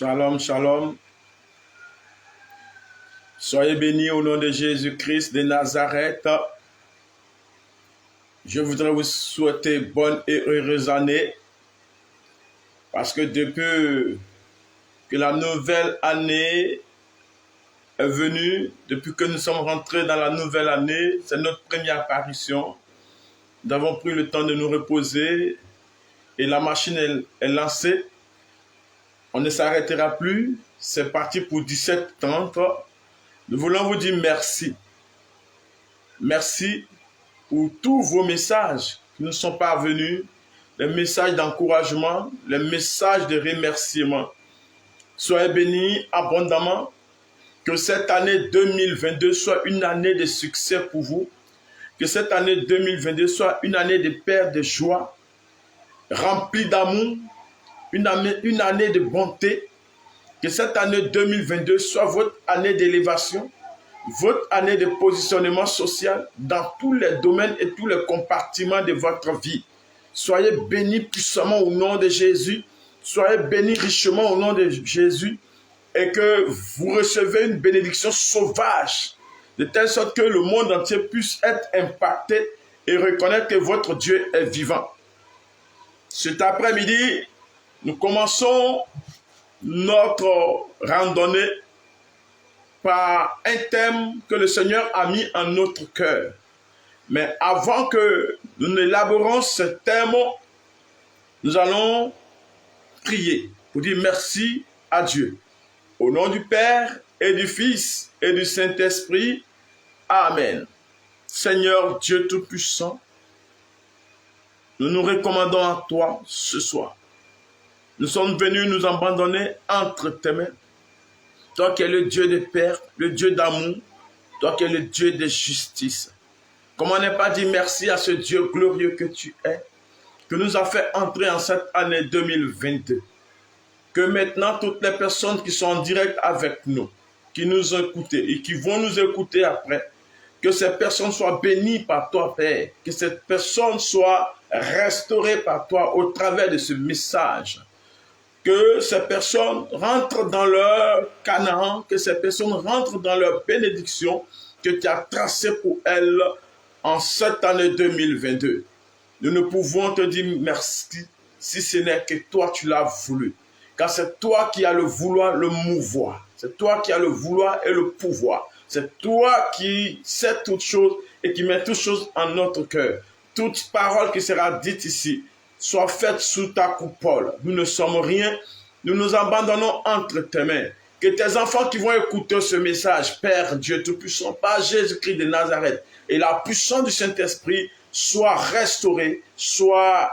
Shalom, shalom. Soyez bénis au nom de Jésus-Christ de Nazareth. Je voudrais vous souhaiter bonne et heureuse année parce que depuis que la nouvelle année est venue, depuis que nous sommes rentrés dans la nouvelle année, c'est notre première apparition. Nous avons pris le temps de nous reposer et la machine est lancée. On ne s'arrêtera plus. C'est parti pour 17h30. Nous voulons vous dire merci. Merci pour tous vos messages qui nous sont parvenus, les messages d'encouragement, les messages de remerciement. Soyez bénis abondamment. Que cette année 2022 soit une année de succès pour vous. Que cette année 2022 soit une année de paix, de joie, remplie d'amour, une année de bonté. Que cette année 2022 soit votre année d'élévation, votre année de positionnement social dans tous les domaines et tous les compartiments de votre vie. Soyez bénis puissamment au nom de Jésus. Soyez bénis richement au nom de Jésus. Et que vous recevez une bénédiction sauvage, de telle sorte que le monde entier puisse être impacté et reconnaître que votre Dieu est vivant. Cet après-midi, nous commençons notre randonnée par un thème que le Seigneur a mis en notre cœur. Mais avant que nous n'élaborions ce thème, nous allons prier pour dire merci à Dieu. Au nom du Père et du Fils et du Saint-Esprit. Amen. Seigneur Dieu Tout-Puissant, nous nous recommandons à toi ce soir. Nous sommes venus nous abandonner entre tes mains. Toi qui es le Dieu de paix, le Dieu d'amour, toi qui es le Dieu de justice. Comment ne pas dire merci à ce Dieu glorieux que tu es, que nous a fait entrer en cette année 2022. Que maintenant, toutes les personnes qui sont en direct avec nous, qui nous ont écoutés et qui vont nous écouter après, que ces personnes soient bénies par toi, Père, que ces personnes soient restaurées par toi au travers de ce message. Que ces personnes rentrent dans leur Canaan, que ces personnes rentrent dans leur bénédiction que tu as tracée pour elles en cette année 2022. Nous ne pouvons te dire merci si ce n'est que toi tu l'as voulu. Car c'est toi qui as le vouloir, le mouvoir. C'est toi qui as le vouloir et le pouvoir. C'est toi qui sais toutes choses et qui met toutes choses en notre cœur. Toute parole qui sera dite ici soit faite sous ta coupole. Nous ne sommes rien. Nous nous abandonnons entre tes mains. Que tes enfants qui vont écouter ce message, Père Dieu Tout-Puissant, par Jésus-Christ de Nazareth, et la puissance du Saint-Esprit soit restaurée, soit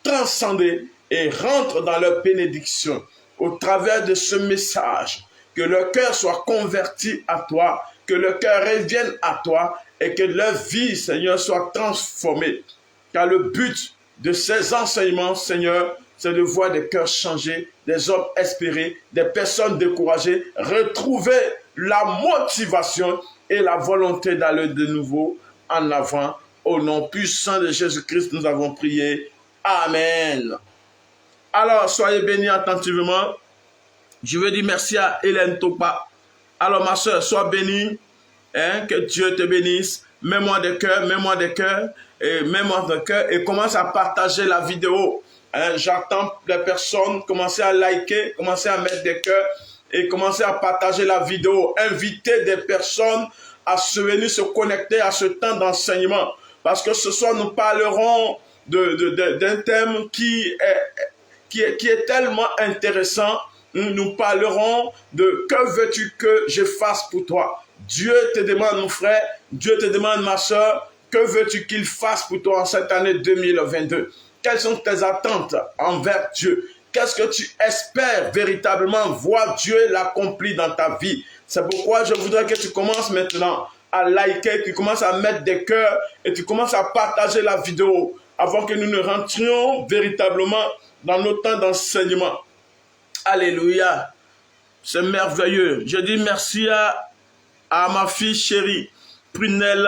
transcendée, et rentre dans leur bénédiction au travers de ce message. Que leur cœur soit converti à toi, que leur cœur revienne à toi et que leur vie, Seigneur, soit transformée. Car le but de ces enseignements, Seigneur, c'est de voir des cœurs changés, des hommes espérés, des personnes découragées, retrouver la motivation et la volonté d'aller de nouveau en avant. Au nom puissant de Jésus-Christ, nous avons prié. Amen. Alors, soyez bénis attentivement. Je veux dire merci à Hélène Topa. Alors, ma soeur, sois bénie. Que Dieu te bénisse. Mets-moi des cœurs, et commence à partager la vidéo. J'attends les personnes, commencez à liker, commencez à mettre des cœurs et commencez à partager la vidéo. Invitez des personnes à venir se connecter à ce temps d'enseignement. Parce que ce soir, nous parlerons d'un thème qui est tellement intéressant. Nous parlerons de que veux-tu que je fasse pour toi. Dieu te demande, mon frère, Dieu te demande, ma soeur, que veux-tu qu'il fasse pour toi en cette année 2022? Quelles sont tes attentes envers Dieu? Qu'est-ce que tu espères véritablement voir Dieu l'accomplir dans ta vie? C'est pourquoi je voudrais que tu commences maintenant à liker, tu commences à mettre des cœurs et tu commences à partager la vidéo avant que nous ne rentrions véritablement dans nos temps d'enseignement. Alléluia. C'est merveilleux. Je dis merci à ma fille chérie, Prunelle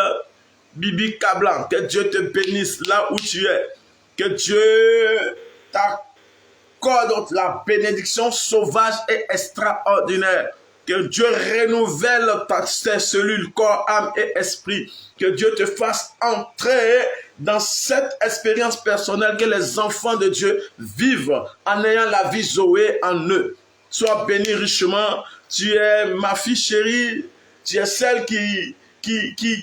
Bibi Kablan. Que Dieu te bénisse là où tu es. Que Dieu accorde la bénédiction sauvage et extraordinaire. Que Dieu renouvelle tes cellules, corps, âme et esprit. Que Dieu te fasse entrer dans cette expérience personnelle que les enfants de Dieu vivent en ayant la vie Zoé en eux. Sois béni richement. Tu es ma fille chérie. Tu es celle qui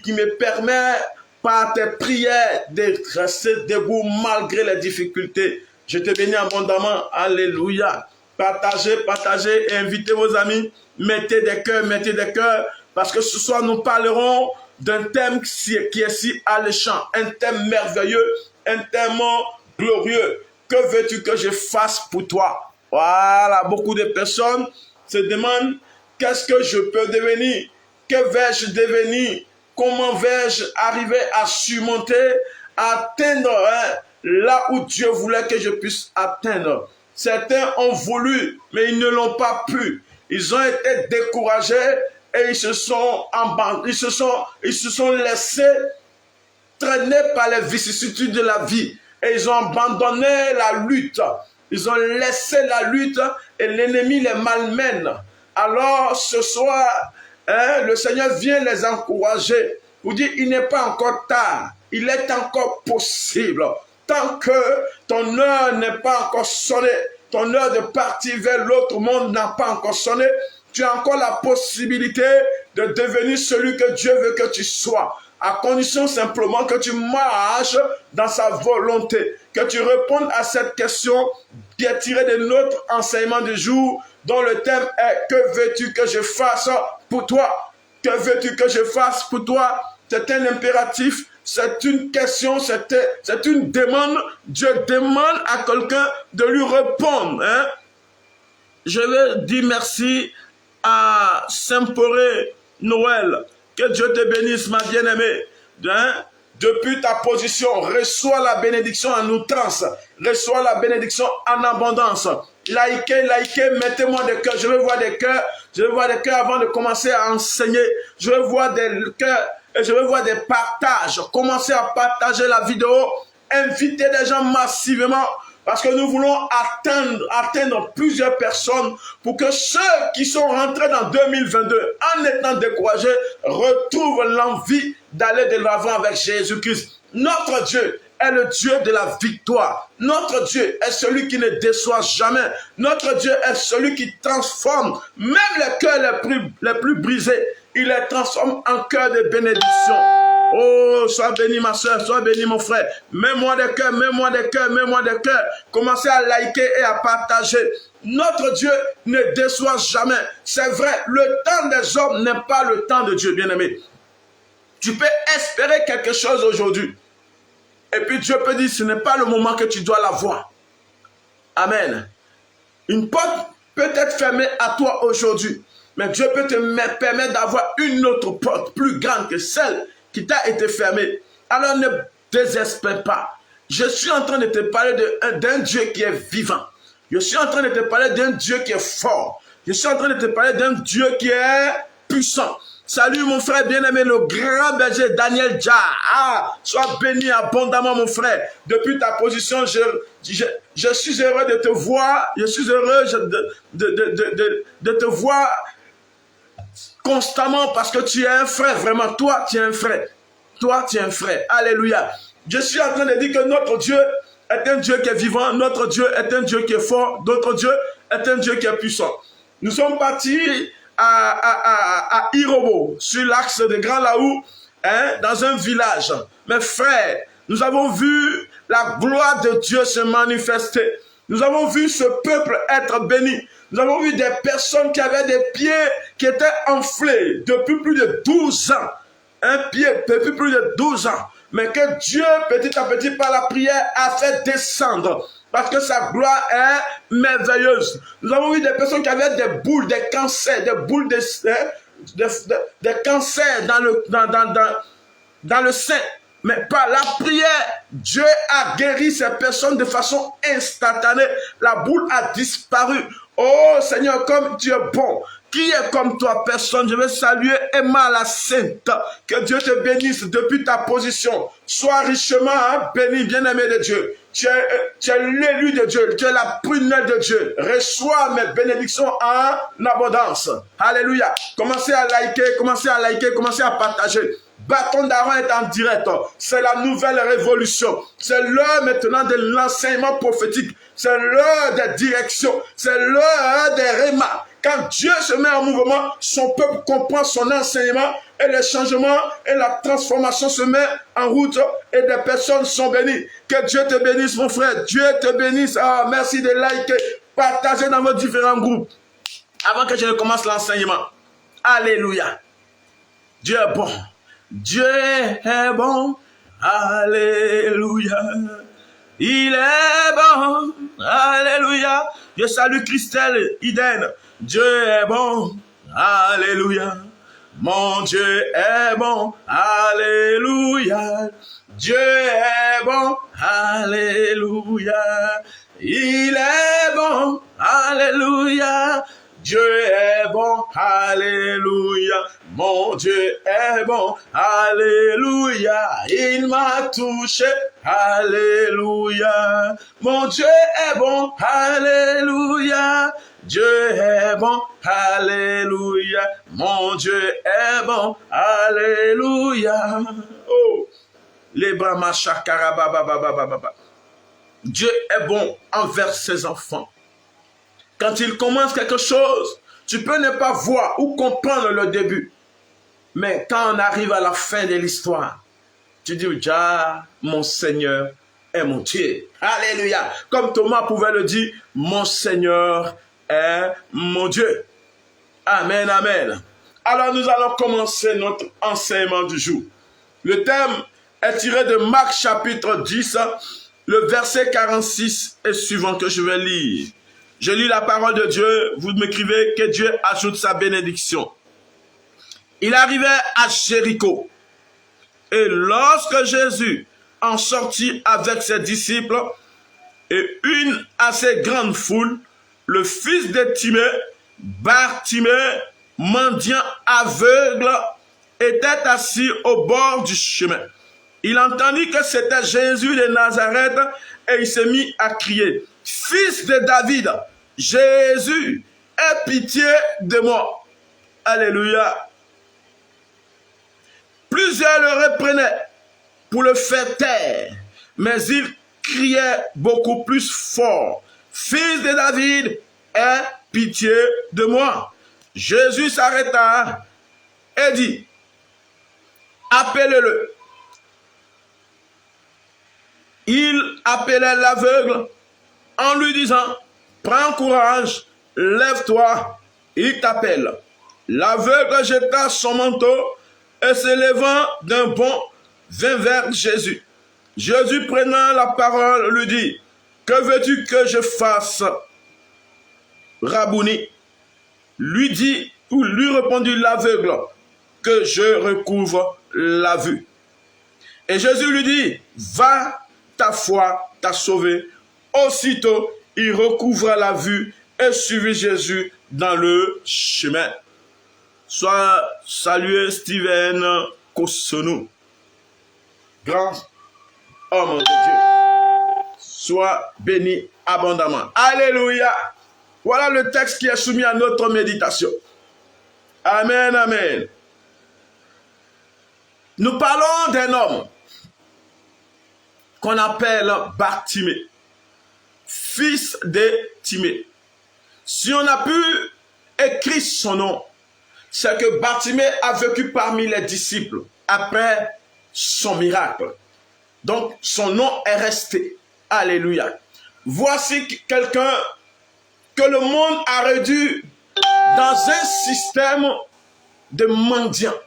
me permet par tes prières de rester debout malgré les difficultés. Je te bénis abondamment. Alléluia. Partagez et invitez vos amis. Mettez des cœurs, parce que ce soir nous parlerons d'un thème qui est si alléchant, un thème merveilleux, un thème glorieux. Que veux-tu que je fasse pour toi? Voilà, beaucoup de personnes se demandent, qu'est-ce que je peux devenir? Que vais-je devenir? Comment vais-je arriver à surmonter, à atteindre là où Dieu voulait que je puisse atteindre? Certains ont voulu, mais ils ne l'ont pas pu. Ils ont été découragés et ils se sont laissés traîner par les vicissitudes de la vie. Et ils ont abandonné la lutte. Ils ont laissé la lutte et l'ennemi les malmène. Alors ce soir, le Seigneur vient les encourager. Vous dit, il n'est pas encore tard. Il est encore possible. Tant que ton heure n'est pas encore sonnée, ton heure de partir vers l'autre monde n'a pas encore sonné, tu as encore la possibilité de devenir celui que Dieu veut que tu sois, à condition simplement que tu marches dans sa volonté, que tu répondes à cette question qui est tirée de notre enseignement du jour, dont le thème est « Que veux-tu que je fasse pour toi ?» Que veux-tu que je fasse pour toi? C'est un impératif. C'est une question, c'est une demande. Dieu demande à quelqu'un de lui répondre. Je vais dire merci à Saint-Poré Noël. Que Dieu te bénisse, ma bien-aimée. Depuis ta position, reçois la bénédiction en outrance. Reçois la bénédiction en abondance. Likez, mettez-moi des cœurs. Je veux voir des cœurs. Je veux voir des cœurs avant de commencer à enseigner. Je veux voir des cœurs. Et je veux voir des partages. Commencez à partager la vidéo. Invitez des gens massivement. Parce que nous voulons atteindre plusieurs personnes pour que ceux qui sont rentrés dans 2022 en étant découragés retrouvent l'envie d'aller de l'avant avec Jésus-Christ. Notre Dieu est le Dieu de la victoire. Notre Dieu est celui qui ne déçoit jamais. Notre Dieu est celui qui transforme même les cœurs les plus brisés. Il les transforme en cœur de bénédiction. Oh, sois béni ma soeur, sois béni mon frère. Mets-moi des cœurs, mets-moi des cœurs, mets-moi des cœurs. Commencez à liker et à partager. Notre Dieu ne déçoit jamais. C'est vrai, le temps des hommes n'est pas le temps de Dieu, bien-aimé. Tu peux espérer quelque chose aujourd'hui. Et puis Dieu peut dire, ce n'est pas le moment que tu dois l'avoir. Amen. Une porte peut être fermée à toi aujourd'hui. Mais Dieu peut te permettre d'avoir une autre porte plus grande que celle qui t'a été fermée. Alors ne désespère pas. Je suis en train de te parler d'un Dieu qui est vivant. Je suis en train de te parler d'un Dieu qui est fort. Je suis en train de te parler d'un Dieu qui est puissant. Salut mon frère bien-aimé, le grand berger Daniel Dja. Ah, sois béni abondamment mon frère. Depuis ta position, je suis heureux de te voir. Je suis heureux de te voir constamment parce que tu es un frère. Vraiment, toi, tu es un frère. Toi, tu es un frère. Alléluia. Je suis en train de dire que notre Dieu est un Dieu qui est vivant. Notre Dieu est un Dieu qui est fort. Notre Dieu est un Dieu qui est puissant. Nous sommes partis à Irobo, sur l'axe de Grand Laou, dans un village. Mes frères, nous avons vu la gloire de Dieu se manifester. Nous avons vu ce peuple être béni. Nous avons vu des personnes qui avaient des pieds qui étaient enflés depuis plus de 12 ans. Un pied depuis plus de 12 ans. Mais que Dieu, petit à petit, par la prière, a fait descendre. Parce que sa gloire est merveilleuse. Nous avons vu des personnes qui avaient des boules, des cancers, des boules des cancers dans le sein. Mais par la prière, Dieu a guéri ces personnes de façon instantanée. La boule a disparu. Oh Seigneur, comme tu es bon. Qui est comme toi, personne? Je vais saluer Emma la Sainte. Que Dieu te bénisse depuis ta position. Sois richement béni, bien-aimé de Dieu. tu es l'élu de Dieu, tu es la prunelle de Dieu. Reçois mes bénédictions en abondance. Alléluia. Commencez à liker, commencez à partager. Bâton d'Aaron est en direct. C'est la nouvelle révolution. C'est l'heure maintenant de l'enseignement prophétique. C'est l'heure des directions. C'est l'heure des rémas. Quand Dieu se met en mouvement, son peuple comprend son enseignement et le changement et la transformation se met en route et des personnes sont bénies. Que Dieu te bénisse, mon frère. Dieu te bénisse. Ah, merci de liker, partager dans vos différents groupes. Avant que je ne commence l'enseignement. Alléluia. Dieu est bon. Dieu est bon, alléluia. Il est bon, alléluia. Je salue Christelle Iden. Dieu est bon, alléluia. Mon Dieu est bon, alléluia. Dieu est bon, alléluia. Il est bon, alléluia. Dieu est bon, alléluia. Mon Dieu est bon, alléluia. Il m'a touché, alléluia. Mon Dieu est bon, alléluia. Dieu est bon, alléluia. Mon Dieu est bon, alléluia. Oh, les bras machakarabababababa. Dieu est bon envers ses enfants. Quand il commence quelque chose, tu peux ne pas voir ou comprendre le début. Mais quand on arrive à la fin de l'histoire, tu dis, ah, mon Seigneur est mon Dieu. Alléluia. Comme Thomas pouvait le dire, mon Seigneur est mon Dieu. Amen, amen. Alors nous allons commencer notre enseignement du jour. Le thème est tiré de Marc chapitre 10, le verset 46 et suivant que je vais lire. Je lis la parole de Dieu, vous m'écrivez que Dieu ajoute sa bénédiction. Il arrivait à Jéricho. Et lorsque Jésus en sortit avec ses disciples et une assez grande foule, le fils de Timée, Bartimée, mendiant aveugle, était assis au bord du chemin. Il entendit que c'était Jésus de Nazareth et il s'est mis à crier, « Fils de David, Jésus, aie pitié de moi. » Alléluia. Plusieurs le reprenaient pour le faire taire, mais il criait beaucoup plus fort. « Fils de David, aie pitié de moi. » Jésus s'arrêta et dit, « Appelez-le. » Il appelait l'aveugle en lui disant, « Prends courage, lève-toi, il t'appelle. » L'aveugle jeta son manteau et se levant d'un bond, vint vers Jésus. Jésus prenant la parole lui dit, « Que veux-tu que je fasse, Rabouni ?» Lui répondit l'aveugle, « Que je recouvre la vue. » Et Jésus lui dit, « Va, ta foi t'a sauvé. » Aussitôt, il recouvra la vue et suivit Jésus dans le chemin. Sois salué Steven Kosonou, grand homme de Dieu. Sois béni abondamment. Alléluia. Voilà le texte qui est soumis à notre méditation. Amen, amen. Nous parlons d'un homme qu'on appelle Bartimée, fils de Timée. Si on a pu écrire son nom, c'est que Bartimée a vécu parmi les disciples après son miracle. Donc, son nom est resté. Alléluia. Voici quelqu'un que le monde a réduit dans un système de mendiants.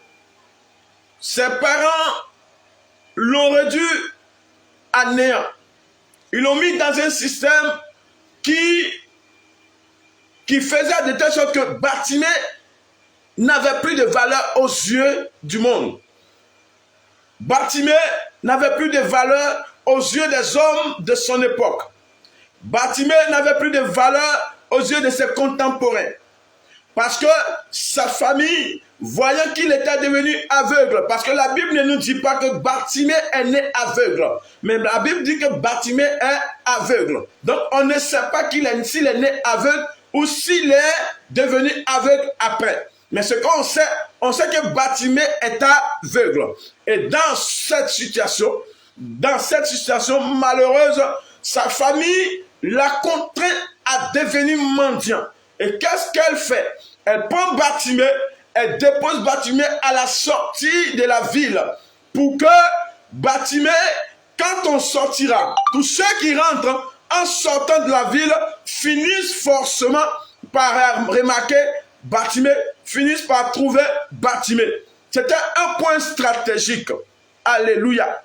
Ses parents l'ont réduit à néant. Ils l'ont mis dans un système qui faisait de telle sorte que Bartimée n'avait plus de valeur aux yeux du monde. Bartimée n'avait plus de valeur aux yeux des hommes de son époque. Bartimée n'avait plus de valeur aux yeux de ses contemporains. Parce que sa famille, voyant qu'il était devenu aveugle, parce que la Bible ne nous dit pas que Bartimée est né aveugle, mais la Bible dit que Bartimée est aveugle. Donc on ne sait pas s'il est né aveugle ou s'il est devenu aveugle après. Mais ce qu'on sait, on sait que Bartimée est aveugle. Et dans cette situation malheureuse, sa famille l'a contraint à devenir mendiant. Et qu'est-ce qu'elle fait? Elle prend Bartimée, elle dépose Bartimée à la sortie de la ville pour que Bartimée, quand on sortira, tous ceux qui rentrent en sortant de la ville finissent forcément par remarquer Bartimée, finissent par trouver Bartimée. C'était un point stratégique. Alléluia.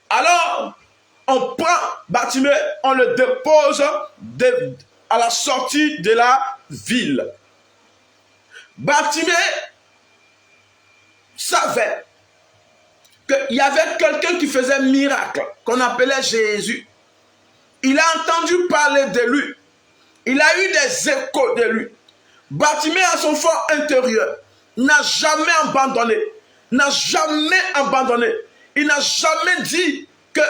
Alors, on prend Bartimée, on le dépose à la sortie de la ville. Bartimée savait qu'il y avait quelqu'un qui faisait miracle, qu'on appelait Jésus. Il a entendu parler de lui. Il a eu des échos de lui. Bartimée, à son fort intérieur, n'a jamais abandonné. N'a jamais abandonné. Il n'a jamais dit que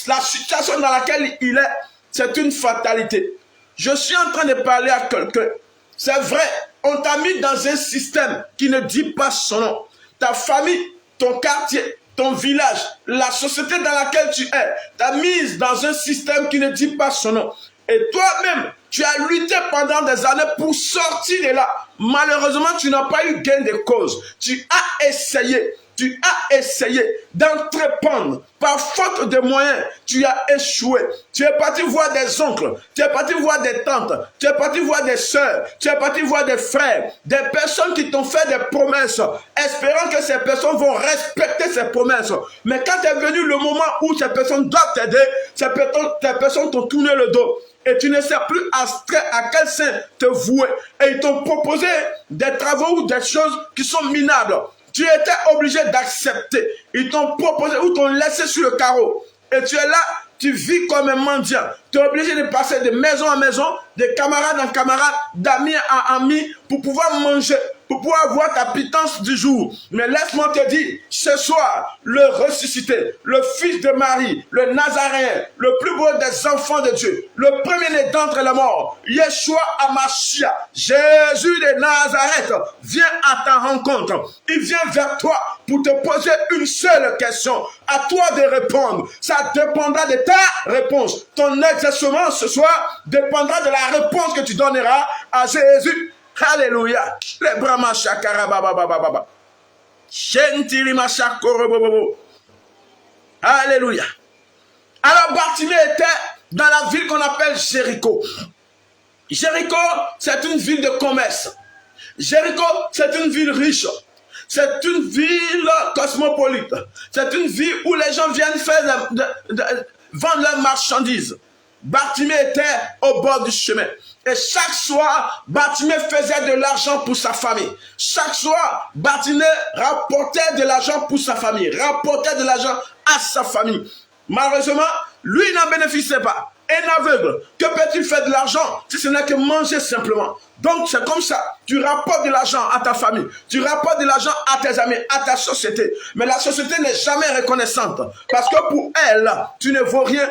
la situation dans laquelle il est, c'est une fatalité. Je suis en train de parler à quelqu'un. C'est vrai, on t'a mis dans un système qui ne dit pas son nom. Ta famille, ton quartier, ton village, la société dans laquelle tu es, t'a mise dans un système qui ne dit pas son nom. Et toi-même, tu as lutté pendant des années pour sortir de là. Malheureusement, tu n'as pas eu gain de cause. Tu as essayé d'entreprendre. Par faute de moyens, tu as échoué. Tu es parti voir des oncles, tu es parti voir des tantes, tu es parti voir des soeurs, tu es parti voir des frères, des personnes qui t'ont fait des promesses, espérant que ces personnes vont respecter ces promesses. Mais quand est venu le moment où ces personnes doivent t'aider, ces personnes t'ont tourné le dos. Et tu ne sais plus à quel sein te vouer. Et ils t'ont proposé des travaux ou des choses qui sont minables. Tu étais obligé d'accepter. Ils t'ont proposé ou t'ont laissé sur le carreau. Et tu es là, tu vis comme un mendiant. Tu es obligé de passer de maison en maison, de camarade en camarade, d'amis en ami, pour pouvoir manger, pour pouvoir avoir ta pitance du jour. Mais laisse-moi te dire, ce soir, le ressuscité, le fils de Marie, le Nazaréen, le plus beau des enfants de Dieu, le premier-né d'entre les morts, Yeshua Hamashia, Jésus de Nazareth, vient à ta rencontre. Il vient vers toi pour te poser une seule question. À toi de répondre. Ça dépendra de ta réponse. Ton exercement ce soir dépendra de la réponse que tu donneras à Jésus. Alléluia. Les brahma shakara baba baba baba. Shentiri mashakoro bobo. Alléluia. Alors Bartimée était dans la ville qu'on appelle Jéricho. Jéricho, c'est une ville de commerce. Jéricho, c'est une ville riche. C'est une ville cosmopolite. C'est une ville où les gens viennent faire vendre leurs marchandises. Bartimée était au bord du chemin. Et chaque soir, Bartimée faisait de l'argent pour sa famille. Chaque soir, Bartimée rapportait de l'argent pour sa famille. Rapportait de l'argent à sa famille. Malheureusement, lui n'en bénéficiait pas. Un aveugle, que peut-il faire de l'argent si ce n'est que manger simplement? Donc c'est comme ça, tu rapportes de l'argent à ta famille, tu rapportes de l'argent à tes amis, à ta société. Mais la société n'est jamais reconnaissante. Parce que pour elle, tu ne vaux rien,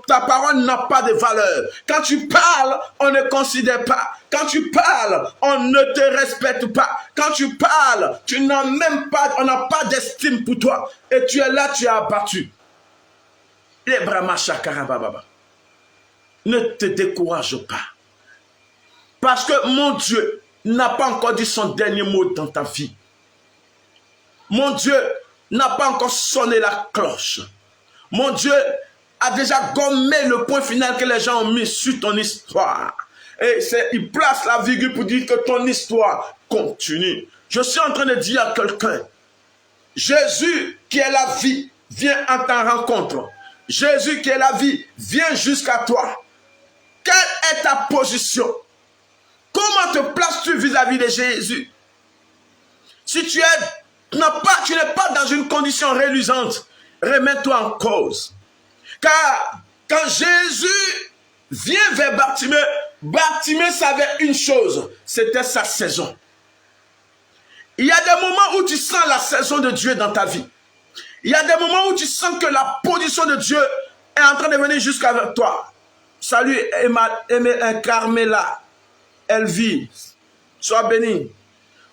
ta parole n'a pas de valeur. Quand tu parles, on ne considère pas. Quand tu parles, on ne te respecte pas. Quand tu parles, tu n'as même pas, on n'a pas d'estime pour toi. Et tu es là, tu es abattu. Les Brahma Shakara Baba. Ne te décourage pas. Parce que mon Dieu n'a pas encore dit son dernier mot dans ta vie. Mon Dieu n'a pas encore sonné la cloche. Mon Dieu a déjà gommé le point final que les gens ont mis sur ton histoire. Et il place la virgule pour dire que ton histoire continue. Je suis en train de dire à quelqu'un, Jésus qui est la vie, vient à ta rencontre. Jésus qui est la vie, vient jusqu'à toi. Quelle est ta position? Comment te places-tu vis-à-vis de Jésus? Si tu n'es pas dans une condition reluisante, remets-toi en cause. Car quand Jésus vient vers Bartimée, Bartimée savait une chose, c'était sa saison. Il y a des moments où tu sens la saison de Dieu dans ta vie. Il y a des moments où tu sens que la position de Dieu est en train de venir jusqu'à toi. Salut Carmela, Elvie, sois bénie.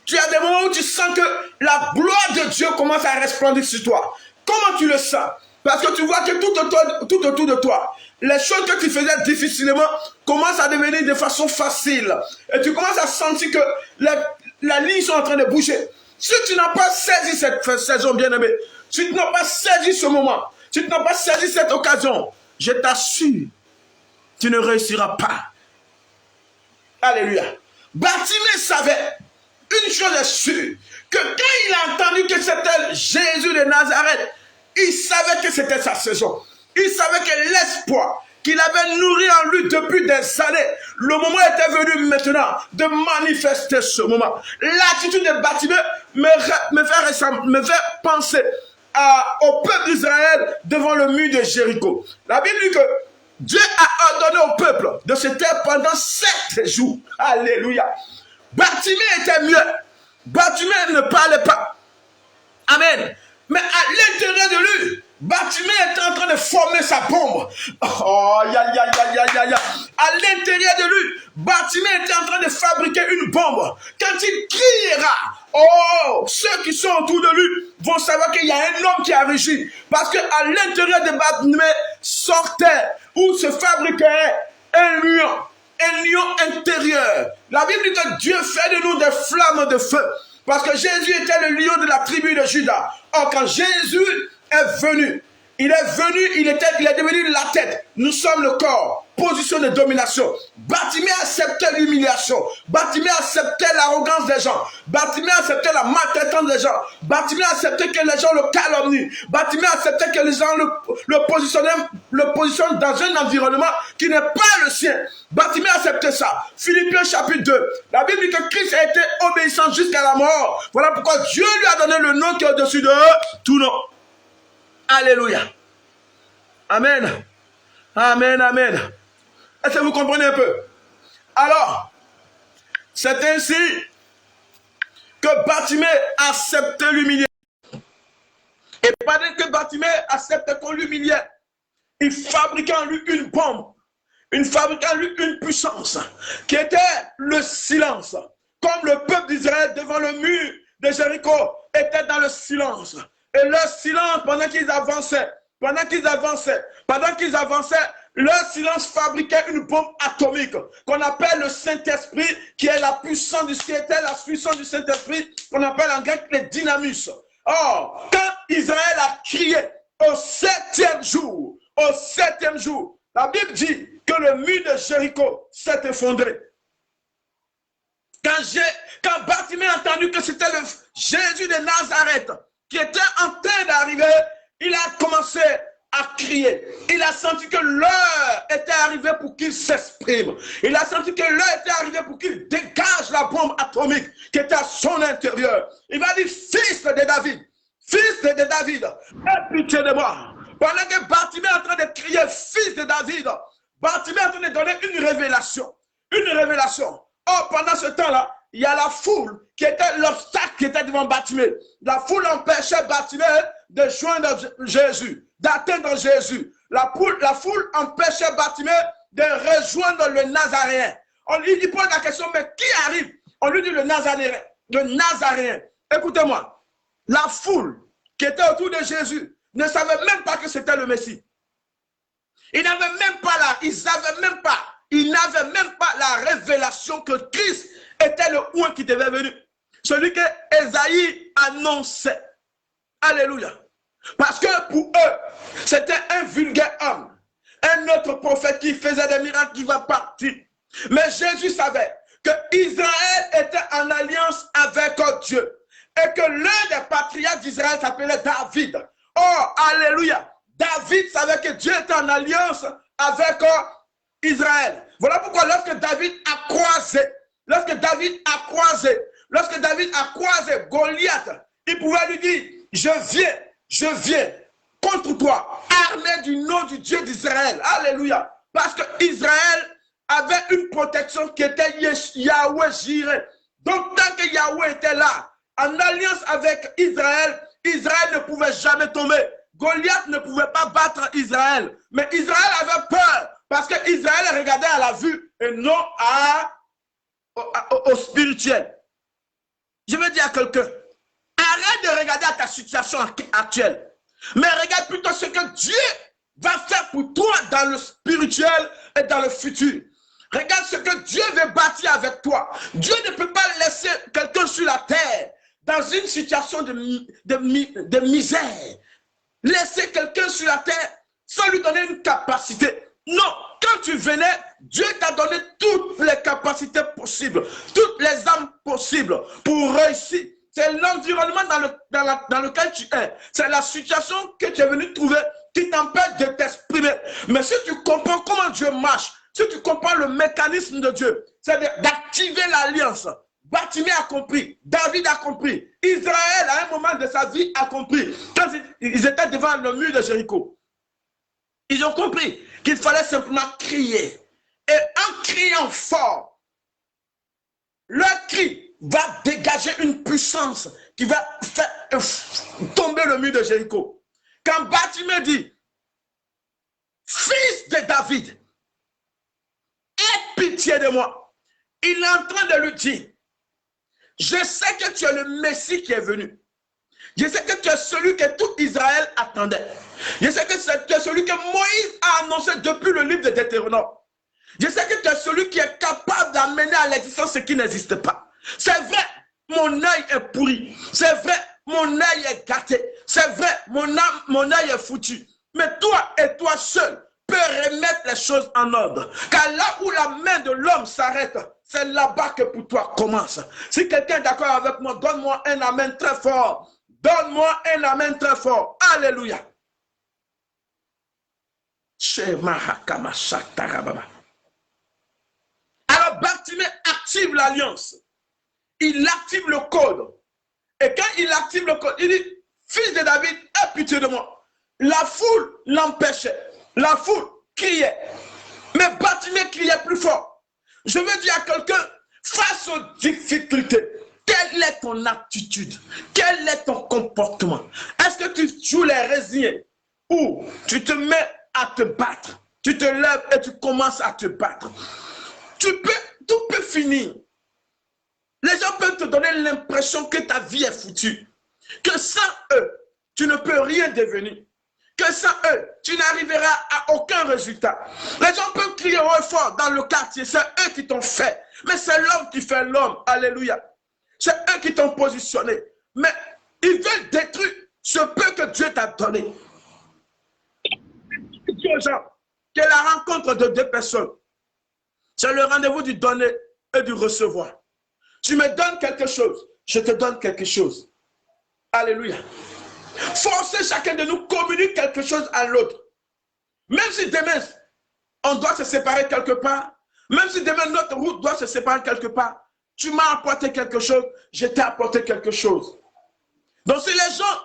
Tu as des moments où tu sens que la gloire de Dieu commence à resplendir sur toi. Comment tu le sens? Parce que tu vois que tout autour de toi, les choses que tu faisais difficilement commencent à devenir de façon facile. Et tu commences à sentir que les lignes sont en train de bouger. Si tu n'as pas saisi cette saison, bien-aimée, si tu n'as pas saisi ce moment, si tu n'as pas saisi cette occasion, je t'assure, tu ne réussiras pas. Alléluia. Bartimée savait, une chose est sûre, que quand il a entendu que c'était Jésus de Nazareth, il savait que c'était sa saison. Il savait que l'espoir qu'il avait nourri en lui depuis des années, le moment était venu maintenant de manifester ce moment. L'attitude de Bartimée me fait penser au peuple d'Israël devant le mur de Jéricho. La Bible dit que Dieu a ordonné au peuple de se taire pendant 7 jours. Alléluia. Bartimée était mieux. Bartimée ne parlait pas. Amen. Mais à l'intérieur de lui, Bartimée était en train de former sa bombe. Oh, à l'intérieur de lui, Bartimée était en train de fabriquer une bombe. Quand il criera, oh, ceux qui sont autour de lui vont savoir qu'il y a un homme qui a régi. Parce qu'à l'intérieur de Bartimée sortait ou se fabriquait un lion intérieur. La Bible dit que Dieu fait de nous des flammes de feu. Parce que Jésus était le lion de la tribu de Juda. Or, quand Jésus est venu, il est devenu la tête. Nous sommes le corps. Position de domination. Bartimée acceptait l'humiliation. Bartimée acceptait l'arrogance des gens. Bartimée acceptait la maltraitance des gens. Bartimée acceptait que les gens le calomnient. Bartimée acceptait que les gens le positionnent dans un environnement qui n'est pas le sien. Bartimée acceptait ça. Philippiens chapitre 2. La Bible dit que Christ a été obéissant jusqu'à la mort. Voilà pourquoi Dieu lui a donné le nom qui est au-dessus de tout nom. Alléluia. Amen. Amen, amen. Est-ce que vous comprenez un peu? Alors, c'est ainsi que Bartimée acceptait l'humiliation. Et pendant que Bartimée acceptait qu'on l'humiliait, il fabriquait en lui une bombe. Il fabriquait en lui une puissance qui était le silence. Comme le peuple d'Israël devant le mur de Jéricho était dans le silence. Et leur silence, pendant qu'ils avançaient, leur silence fabriquait une bombe atomique qu'on appelle le Saint-Esprit, qui est la puissance du Saint-Esprit, qu'on appelle en grec le dynamus. Or, quand Israël a crié au 7e jour, la Bible dit que le mur de Jéricho s'est effondré. Quand Bartimée a entendu que c'était le Jésus de Nazareth qui était en train d'arriver, il a commencé à crier. Il a senti que l'heure était arrivée pour qu'il s'exprime. Il a senti que l'heure était arrivée pour qu'il dégage la bombe atomique qui était à son intérieur. Il va dire, fils de David, aie pitié de moi. Pendant que Bartimée est en train de crier, fils de David, Bartimée est en train de donner une révélation. Or, pendant ce temps-là, il y a la foule qui était l'obstacle qui était devant Bartimée. La foule empêchait Bartimée de joindre Jésus, d'atteindre Jésus. La foule empêchait Bartimée de rejoindre le Nazaréen. On lui pose la question, mais qui arrive? On lui dit le Nazaréen. Écoutez-moi, la foule qui était autour de Jésus ne savait même pas que c'était le Messie. Ils n'avaient même pas la révélation que Christ était le oint qui devait venir. Celui que Ésaïe annonçait. Alléluia. Parce que pour eux, c'était un vulgaire homme. Un autre prophète qui faisait des miracles qui va partir. Mais Jésus savait que Israël était en alliance avec Dieu. Et que l'un des patriarches d'Israël s'appelait David. Oh, alléluia. David savait que Dieu était en alliance avec Israël. Voilà pourquoi lorsque David a croisé Goliath, il pouvait lui dire, je viens contre toi, armé du nom du Dieu d'Israël. Alléluia. Parce que Israël avait une protection qui était Yahweh Jireh. Donc, tant que Yahweh était là, en alliance avec Israël, Israël ne pouvait jamais tomber. Goliath ne pouvait pas battre Israël. Mais Israël avait peur parce que Israël regardait à la vue et non au spirituel. Je veux dire à quelqu'un, arrête de regarder à ta situation actuelle, mais regarde plutôt ce que Dieu va faire pour toi dans le spirituel et dans le futur. Regarde ce que Dieu veut bâtir avec toi. Dieu ne peut pas laisser quelqu'un sur la terre dans une situation de misère. Laisser quelqu'un sur la terre sans lui donner une capacité. Non, quand tu venais, Dieu t'a donné toutes les capacités possibles, toutes les âmes possibles pour réussir. C'est l'environnement dans lequel tu es. C'est la situation que tu es venu trouver qui t'empêche de t'exprimer. Mais si tu comprends comment Dieu marche, si tu comprends le mécanisme de Dieu, c'est d'activer l'alliance. Bartimée a compris, David a compris, Israël à un moment de sa vie a compris. Quand ils étaient devant le mur de Jéricho, ils ont compris qu'il fallait simplement crier. Et en criant fort, leur cri va dégager une puissance qui va faire tomber le mur de Jéricho. Quand Bartimée dit, fils de David, aie pitié de moi, il est en train de lui dire, je sais que tu es le Messie qui est venu. Je sais que tu es celui que tout Israël attendait. Je sais que tu es celui que Moïse a annoncé depuis le livre de Deutéronome. Je sais que tu es celui qui est capable d'amener à l'existence ce qui n'existe pas. C'est vrai, mon œil est pourri. C'est vrai, mon œil est gâté. C'est vrai, mon œil est foutu. Mais toi et toi seul peux remettre les choses en ordre. Car là où la main de l'homme s'arrête, c'est là-bas que pour toi commence. Si quelqu'un est d'accord avec moi, donne-moi un amen très fort. Donne-moi un amen très fort. Alléluia. Alors Bartimée active l'alliance. Il active le code. Et quand il active le code, il dit, fils de David, aie pitié de moi. La foule l'empêchait. La foule criait. Mais Bartimée criait plus fort. Je veux dire à quelqu'un, face aux difficultés, quelle est ton attitude? Quel est ton comportement? Est-ce que tu joues les résignés ou tu te mets à te battre? Tu te lèves et tu commences à te battre. Tout peut finir. Les gens peuvent te donner l'impression que ta vie est foutue. Que sans eux, tu ne peux rien devenir. Que sans eux, tu n'arriveras à aucun résultat. Les gens peuvent crier haut et fort dans le quartier. C'est eux qui t'ont fait. Mais c'est l'homme qui fait l'homme. Alléluia. C'est eux qui t'ont positionné. Mais ils veulent détruire ce peu que Dieu t'a donné. Dis aux gens que la rencontre de deux personnes, c'est le rendez-vous du donner et du recevoir. Tu me donnes quelque chose, je te donne quelque chose. Alléluia. Forcez chacun de nous communiquer quelque chose à l'autre. Même si demain, on doit se séparer quelque part, même si demain notre route doit se séparer quelque part, tu m'as apporté quelque chose, je t'ai apporté quelque chose. Donc si les gens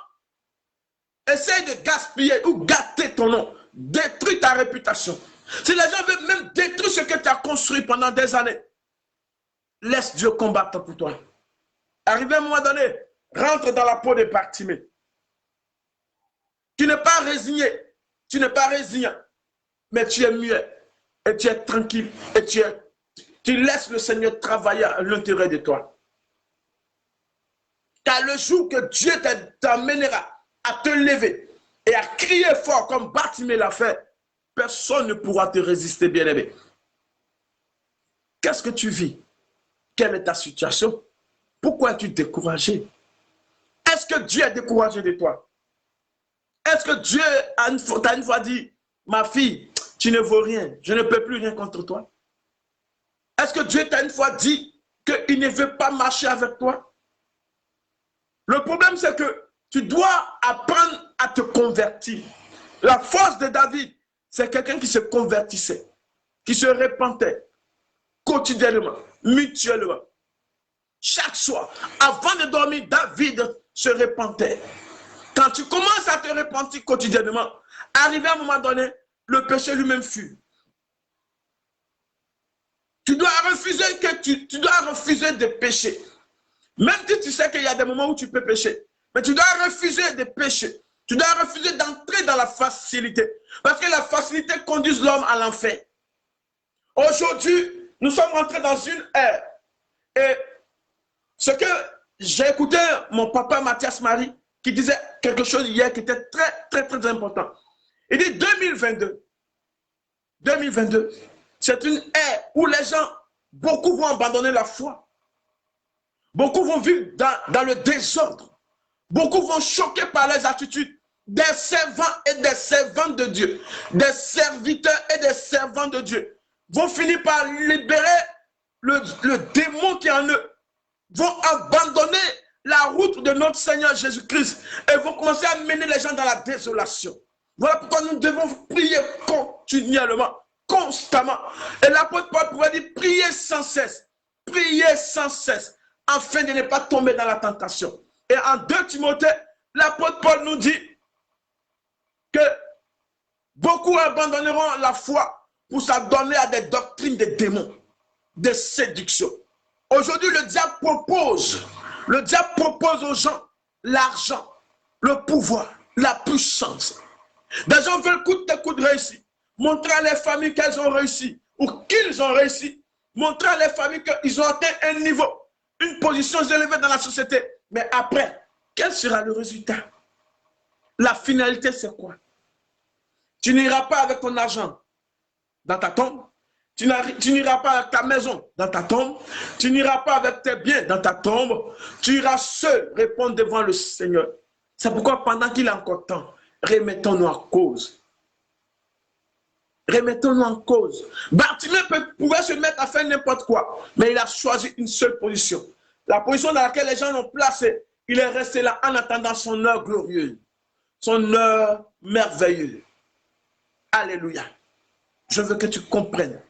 essayent de gaspiller ou gâter ton nom, détruire ta réputation, si les gens veulent même détruire ce que tu as construit pendant des années, laisse Dieu combattre pour toi. Arrivé à un moment donné, rentre dans la peau de Bartimée. Tu n'es pas résigné, tu n'es pas résilient, mais tu es muet et tu es tranquille et tu laisses le Seigneur travailler à l'intérieur de toi. Car le jour que Dieu t'amènera à te lever et à crier fort comme Bartimée l'a fait, personne ne pourra te résister, bien-aimé. Qu'est-ce que tu vis? Quelle est ta situation? Pourquoi es-tu découragé? Est-ce que Dieu est découragé de toi? Est-ce que Dieu t'a une fois dit, ma fille, tu ne vaux rien, je ne peux plus rien contre toi? Est-ce que Dieu t'a une fois dit qu'il ne veut pas marcher avec toi? Le problème, c'est que tu dois apprendre à te convertir. La force de David, c'est quelqu'un qui se convertissait, qui se repentait quotidiennement, mutuellement. Chaque soir, avant de dormir, David se repentait. Quand tu commences à te repentir quotidiennement, arrivé à un moment donné, le péché lui-même fuit. refuser tu dois refuser de pécher. Même si tu sais qu'il y a des moments où tu peux pécher, mais tu dois refuser de pécher. Tu dois refuser d'entrer dans la facilité. Parce que la facilité conduit l'homme à l'enfer. Aujourd'hui, nous sommes rentrés dans une ère. Et ce que j'ai écouté mon papa Mathias Marie, qui disait quelque chose hier qui était très important. Il dit 2022, c'est une ère où les gens, beaucoup vont abandonner la foi. Beaucoup vont vivre dans le désordre. Beaucoup vont choquer par leurs attitudes. Des servants et des servantes de Dieu, des serviteurs et des servants de Dieu vont finir par libérer le démon qui est en eux, vont abandonner la route de notre Seigneur Jésus-Christ et vont commencer à mener les gens dans la désolation. Voilà pourquoi nous devons prier continuellement, constamment. Et l'apôtre Paul pourrait dire priez sans cesse, afin de ne pas tomber dans la tentation. Et en 2 Timothée, l'apôtre Paul nous dit que beaucoup abandonneront la foi pour s'adonner à des doctrines de démons, de séduction. Aujourd'hui, le diable propose aux gens l'argent, le pouvoir, la puissance. Des gens veulent coûte que coûte réussir, montrer à les familles qu'elles ont réussi ou qu'ils ont réussi, montrer à les familles qu'ils ont atteint un niveau, une position élevée dans la société. Mais après, quel sera le résultat? La finalité, c'est quoi? Tu n'iras pas avec ton argent dans ta tombe. Tu n'iras pas avec ta maison dans ta tombe. Tu n'iras pas avec tes biens dans ta tombe. Tu iras seul répondre devant le Seigneur. C'est pourquoi pendant qu'il a encore temps, remettons-nous en cause. Remettons-nous en cause. Bartimée pouvait se mettre à faire n'importe quoi, mais il a choisi une seule position. La position dans laquelle les gens l'ont placé. Il est resté là en attendant son heure glorieuse, son heure merveilleuse. Alléluia. Je veux que tu comprennes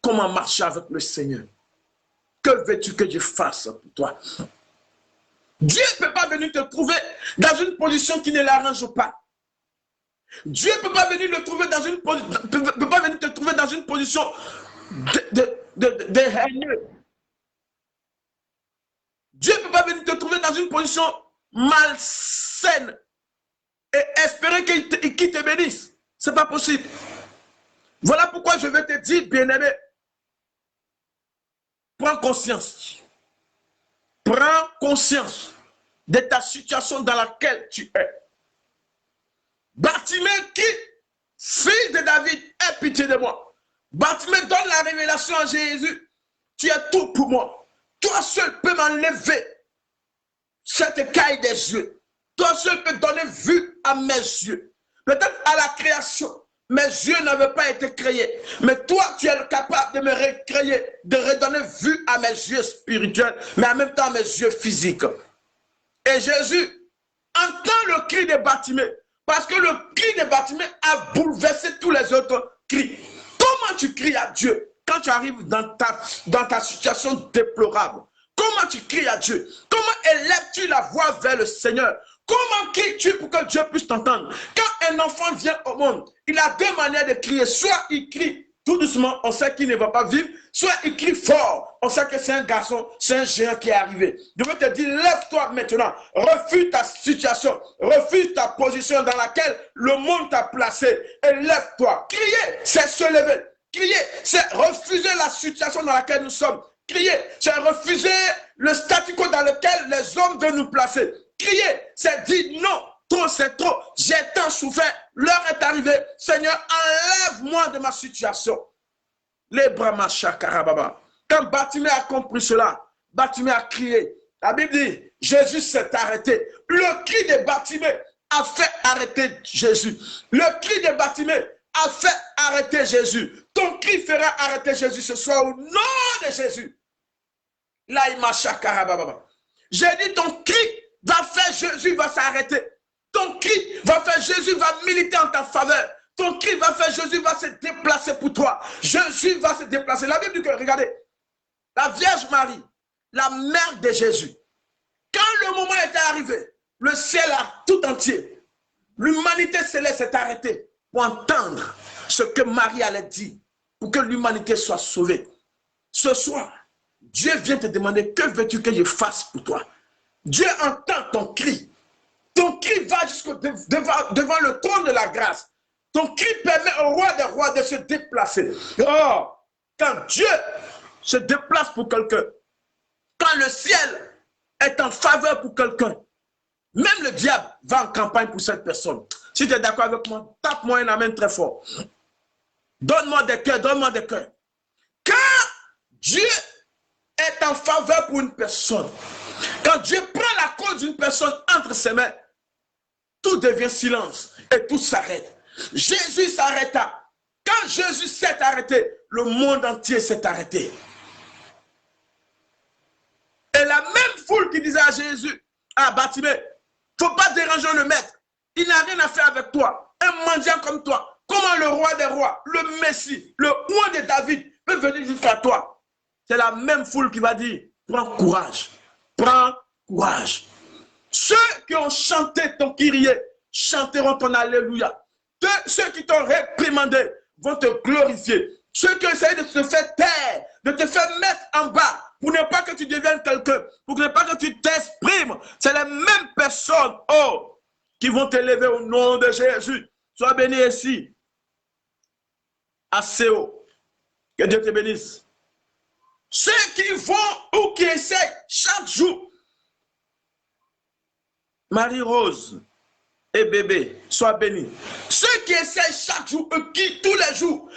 comment marcher avec le Seigneur. Que veux-tu que je fasse pour toi? Dieu ne peut pas venir te trouver dans une position qui ne l'arrange pas. Dieu ne peut pas venir te trouver dans une position de haineux. Dieu ne peut pas venir te trouver dans une position malsaine et espérer qu'il te bénisse. Ce n'est pas possible. Voilà pourquoi je vais te dire, bien-aimé, prends conscience. Prends conscience de ta situation dans laquelle tu es. Bartimée qui, fils de David, aie pitié de moi. Bartimée donne la révélation à Jésus. Tu es tout pour moi. Toi seul peux m'enlever cette écaille des yeux. Toi seul peux donner vue à mes yeux. Peut-être à la création, mes yeux n'avaient pas été créés. Mais toi, tu es capable de me recréer, de redonner vue à mes yeux spirituels, mais en même temps à mes yeux physiques. Et Jésus entend le cri de Bartimée, parce que le cri de Bartimée a bouleversé tous les autres cris. Comment tu cries à Dieu quand tu arrives dans ta situation déplorable? Comment tu cries à Dieu? Comment élèves-tu la voix vers le Seigneur? Comment cries-tu pour que Dieu puisse t'entendre? Quand un enfant vient au monde, il a deux manières de crier. Soit il crie tout doucement, on sait qu'il ne va pas vivre. Soit il crie fort, on sait que c'est un garçon, c'est un géant qui est arrivé. Je veux te dire, lève-toi maintenant. Refuse ta situation, refuse ta position dans laquelle le monde t'a placé. Et lève-toi. Crier, c'est se lever. Crier, c'est refuser la situation dans laquelle nous sommes. Crier, c'est refuser le statu quo dans lequel les hommes veulent nous placer. Crier, c'est dire non, trop c'est trop, j'ai tant souffert, l'heure est arrivée, Seigneur, enlève-moi de ma situation. Les bras machakarababa. Quand Bartimée a compris cela, Bartimée a crié. La Bible dit, Jésus s'est arrêté. Le cri de Bartimée a fait arrêter Jésus. Le cri de Bartimée a fait arrêter Jésus. Ton cri fera arrêter Jésus ce soir au nom de Jésus. Là, il machakarababa. J'ai dit ton cri va faire Jésus va s'arrêter. Ton cri va faire Jésus va militer en ta faveur. Ton cri va faire Jésus va se déplacer pour toi. Jésus va se déplacer. La Bible dit que, regardez, la Vierge Marie, la mère de Jésus, quand le moment était arrivé, le ciel a tout entier, l'humanité céleste s'est arrêtée pour entendre ce que Marie allait dire, pour que l'humanité soit sauvée. Ce soir, Dieu vient te demander, que veux-tu que je fasse pour toi? Dieu entend ton cri. Ton cri va devant le trône de la grâce. Ton cri permet au roi des rois de se déplacer. Oh, quand Dieu se déplace pour quelqu'un, quand le ciel est en faveur pour quelqu'un, même le diable va en campagne pour cette personne. Si tu es d'accord avec moi, tape-moi un amen très fort. Donne-moi des cœurs, donne-moi des cœurs. Quand Dieu est en faveur pour une personne, quand Dieu prend la cause d'une personne entre ses mains, tout devient silence et tout s'arrête. Jésus s'arrêta. Quand Jésus s'est arrêté, le monde entier s'est arrêté. Et la même foule qui disait à Jésus, à Bartimée, il ne faut pas déranger le maître. Il n'a rien à faire avec toi. Un mendiant comme toi. Comment le roi des rois, le Messie, le roi de David peut venir jusqu'à toi? C'est la même foule qui va dire, prends courage. Prends courage. Ceux qui ont chanté ton Kyrie chanteront ton Alléluia. Ceux qui t'ont réprimandé vont te glorifier. Ceux qui essayent de te faire taire, de te faire mettre en bas, pour ne pas que tu deviennes quelqu'un, pour ne pas que tu t'exprimes, c'est les mêmes personnes, oh, qui vont t'élever au nom de Jésus. Sois béni ici, assez haut. Que Dieu te bénisse. Ceux qui vont ou qui essaient chaque jour, Marie-Rose et bébé, sois béni. Ceux qui essaient chaque jour, qui tous les jours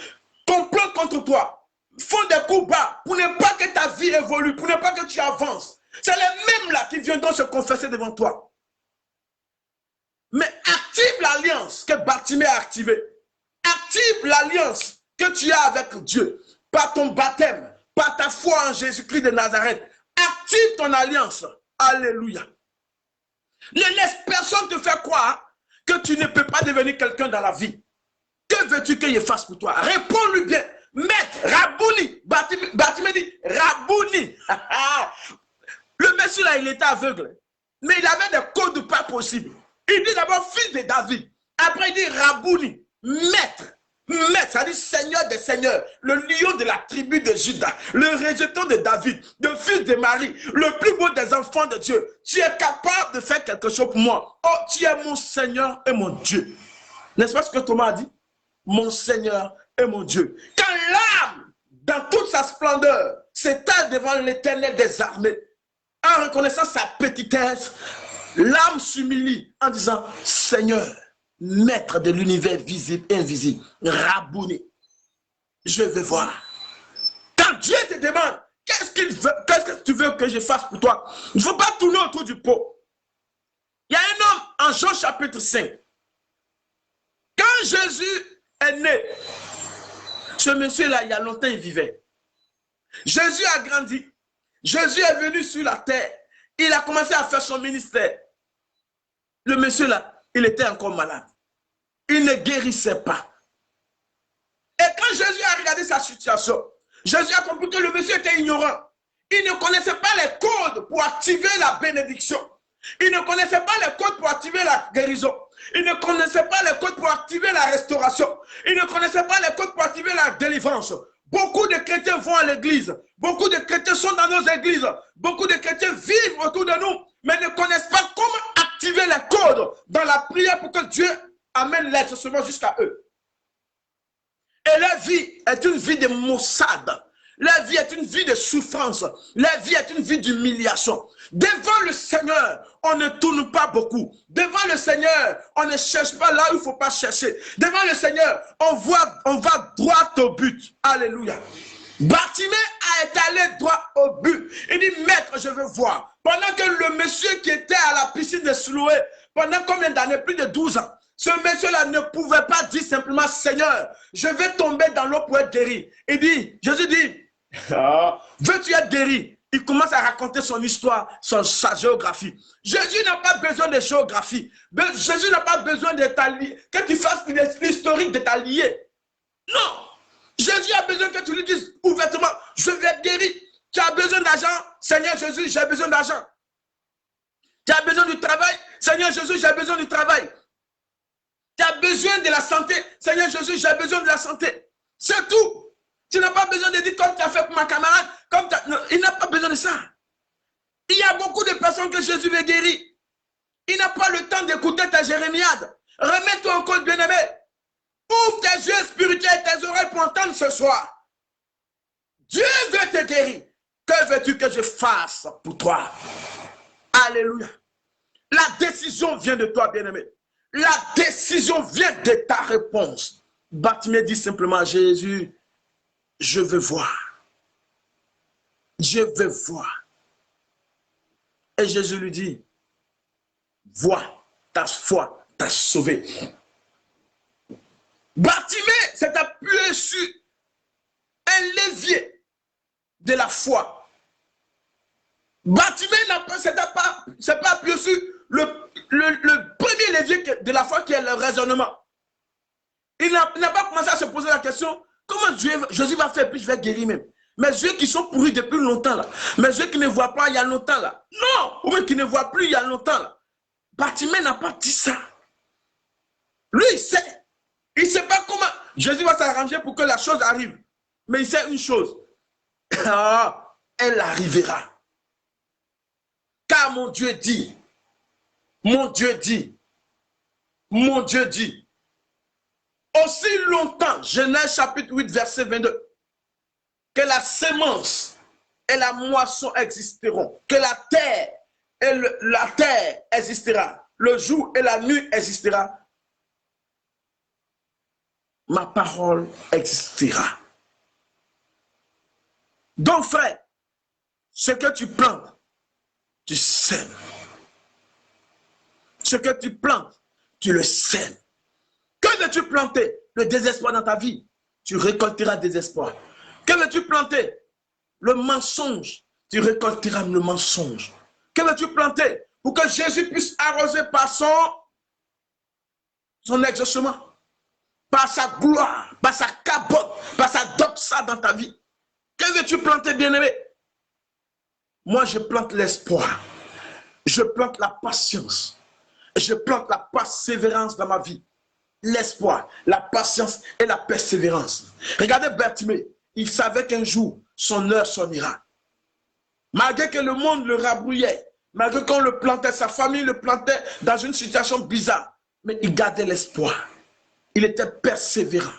complotent contre toi, font des coups bas pour ne pas que ta vie évolue, pour ne pas que tu avances. C'est les mêmes là qui viendront se confesser devant toi. Mais active l'alliance que Bartimée a activée. Active l'alliance que tu as avec Dieu par ton baptême, par ta foi en Jésus-Christ de Nazareth. Active ton alliance. Alléluia. Ne laisse personne te faire croire que tu ne peux pas devenir quelqu'un dans la vie. Que veux-tu que je fasse pour toi? Réponds-lui bien. Maître, Rabouni. Bartimée dit, Rabouni. Le monsieur là, il était aveugle. Mais il avait des codes pas possibles. Il dit d'abord fils de David. Après, il dit Rabouni. Maître. Maître, ça dit Seigneur des seigneurs, le lion de la tribu de Juda, le rejeton de David, le fils de Marie, le plus beau des enfants de Dieu. Tu es capable de faire quelque chose pour moi. Oh, tu es mon Seigneur et mon Dieu. N'est-ce pas ce que Thomas a dit? Mon Seigneur et mon Dieu. Quand l'âme, dans toute sa splendeur, s'étale devant l'Éternel des armées, en reconnaissant sa petitesse, l'âme s'humilie en disant, Seigneur, Maître de l'univers visible et invisible, Rabouni, je veux voir. Quand Dieu te demande, qu'est-ce que tu veux que je fasse pour toi? Il ne faut pas tourner autour du pot. Il y a un homme en Jean chapitre 5. Quand Jésus est né, ce monsieur-là, il y a longtemps, il vivait. Jésus a grandi. Jésus est venu sur la terre. Il a commencé à faire son ministère. Le monsieur-là, il était encore malade. Il ne guérissait pas. Et quand Jésus a regardé sa situation, Jésus a compris que le monsieur était ignorant. Il ne connaissait pas les codes pour activer la bénédiction. Il ne connaissait pas les codes pour activer la guérison. Il ne connaissait pas les codes pour activer la restauration. Il ne connaissait pas les codes pour activer la délivrance. Beaucoup de chrétiens vont à l'église. Beaucoup de chrétiens sont dans nos églises. Beaucoup de chrétiens vivent autour de nous, mais ne connaissent pas comment activer les codes dans la prière pour que Dieu amène l'exaucement jusqu'à eux. Et leur vie est une vie de maussade. Leur vie est une vie de souffrance. Leur vie est une vie d'humiliation. Devant le Seigneur, on ne tourne pas beaucoup. Devant le Seigneur, on ne cherche pas là où il ne faut pas chercher. Devant le Seigneur, on va droit au but. Alléluia. Bartimée a été allé droit au but. Il dit, Maître, je veux voir. Pendant que le monsieur qui était à la piscine de Siloé, pendant combien d'années? Plus de 12 ans. Ce monsieur-là ne pouvait pas dire simplement, Seigneur, je vais tomber dans l'eau pour être guéri. Il dit, Jésus dit, veux-tu être guéri? Il commence à raconter son histoire, sa géographie. Jésus n'a pas besoin de géographie. Jésus n'a pas besoin de t'allier, que tu fasses l'historique de t'allier. Non. Jésus a besoin que tu lui dises ouvertement, je vais être guéri. Tu as besoin d'argent? Seigneur Jésus, j'ai besoin d'argent. Tu as besoin du travail? Seigneur Jésus, j'ai besoin du travail. Tu as besoin de la santé? Seigneur Jésus, j'ai besoin de la santé. C'est tout. Tu n'as pas besoin de dire comme tu as fait pour ma camarade. Non, il n'a pas besoin de ça. Il y a beaucoup de personnes que Jésus veut guérir. Il n'a pas le temps d'écouter ta jérémiade. Remets-toi en cause, bien-aimé. Ouvre tes yeux spirituels et tes oreilles pour entendre ce soir. Dieu veut te guérir. Que veux-tu que je fasse pour toi? Alléluia. La décision vient de toi, bien-aimé. La décision vient de ta réponse. Bartimée dit simplement à Jésus, je veux voir. Je veux voir. Et Jésus lui dit, vois, ta foi t'a sauvé. Bartimée s'est appuyé sur un levier de la foi. Bartimée ne s'est pas appuyé sur le premier levier de la foi qui est le raisonnement. Il n'a pas commencé à se poser la question, comment Jésus va faire, puis je vais guérir même. Mes yeux qui sont pourris depuis longtemps là. Mes yeux qui ne voient pas il y a longtemps là. Non, ou même qui ne voient plus il y a longtemps là. Bartimée n'a pas dit ça. Lui, il sait. Il ne sait pas comment Jésus va s'arranger pour que la chose arrive. Mais il sait une chose. Elle arrivera. Car mon Dieu dit, mon Dieu dit, mon Dieu dit, aussi longtemps, Genèse chapitre 8, verset 22, que la sémence et la moisson existeront, que la terre existera, le jour et la nuit existera, ma parole existera. Donc frère, ce que tu plantes, tu sèmes. Ce que tu plantes, tu le sèmes. Que veux-tu planter? Le désespoir dans ta vie, tu récolteras désespoir. Que veux-tu planter? Le mensonge, tu récolteras le mensonge. Que veux-tu planter? Pour que Jésus puisse arroser par son exaucement, par sa gloire, par sa cabote, par sa doxa dans ta vie. Que veux-tu planter, bien-aimé? Moi, je plante l'espoir. Je plante la patience. Je plante la persévérance dans ma vie. L'espoir, la patience et la persévérance. Regardez Bartimée. Il savait qu'un jour, son heure sonnera. Malgré que le monde le rabrouillait, malgré qu'on le plantait, sa famille le plantait dans une situation bizarre, mais il gardait l'espoir. Il était persévérant.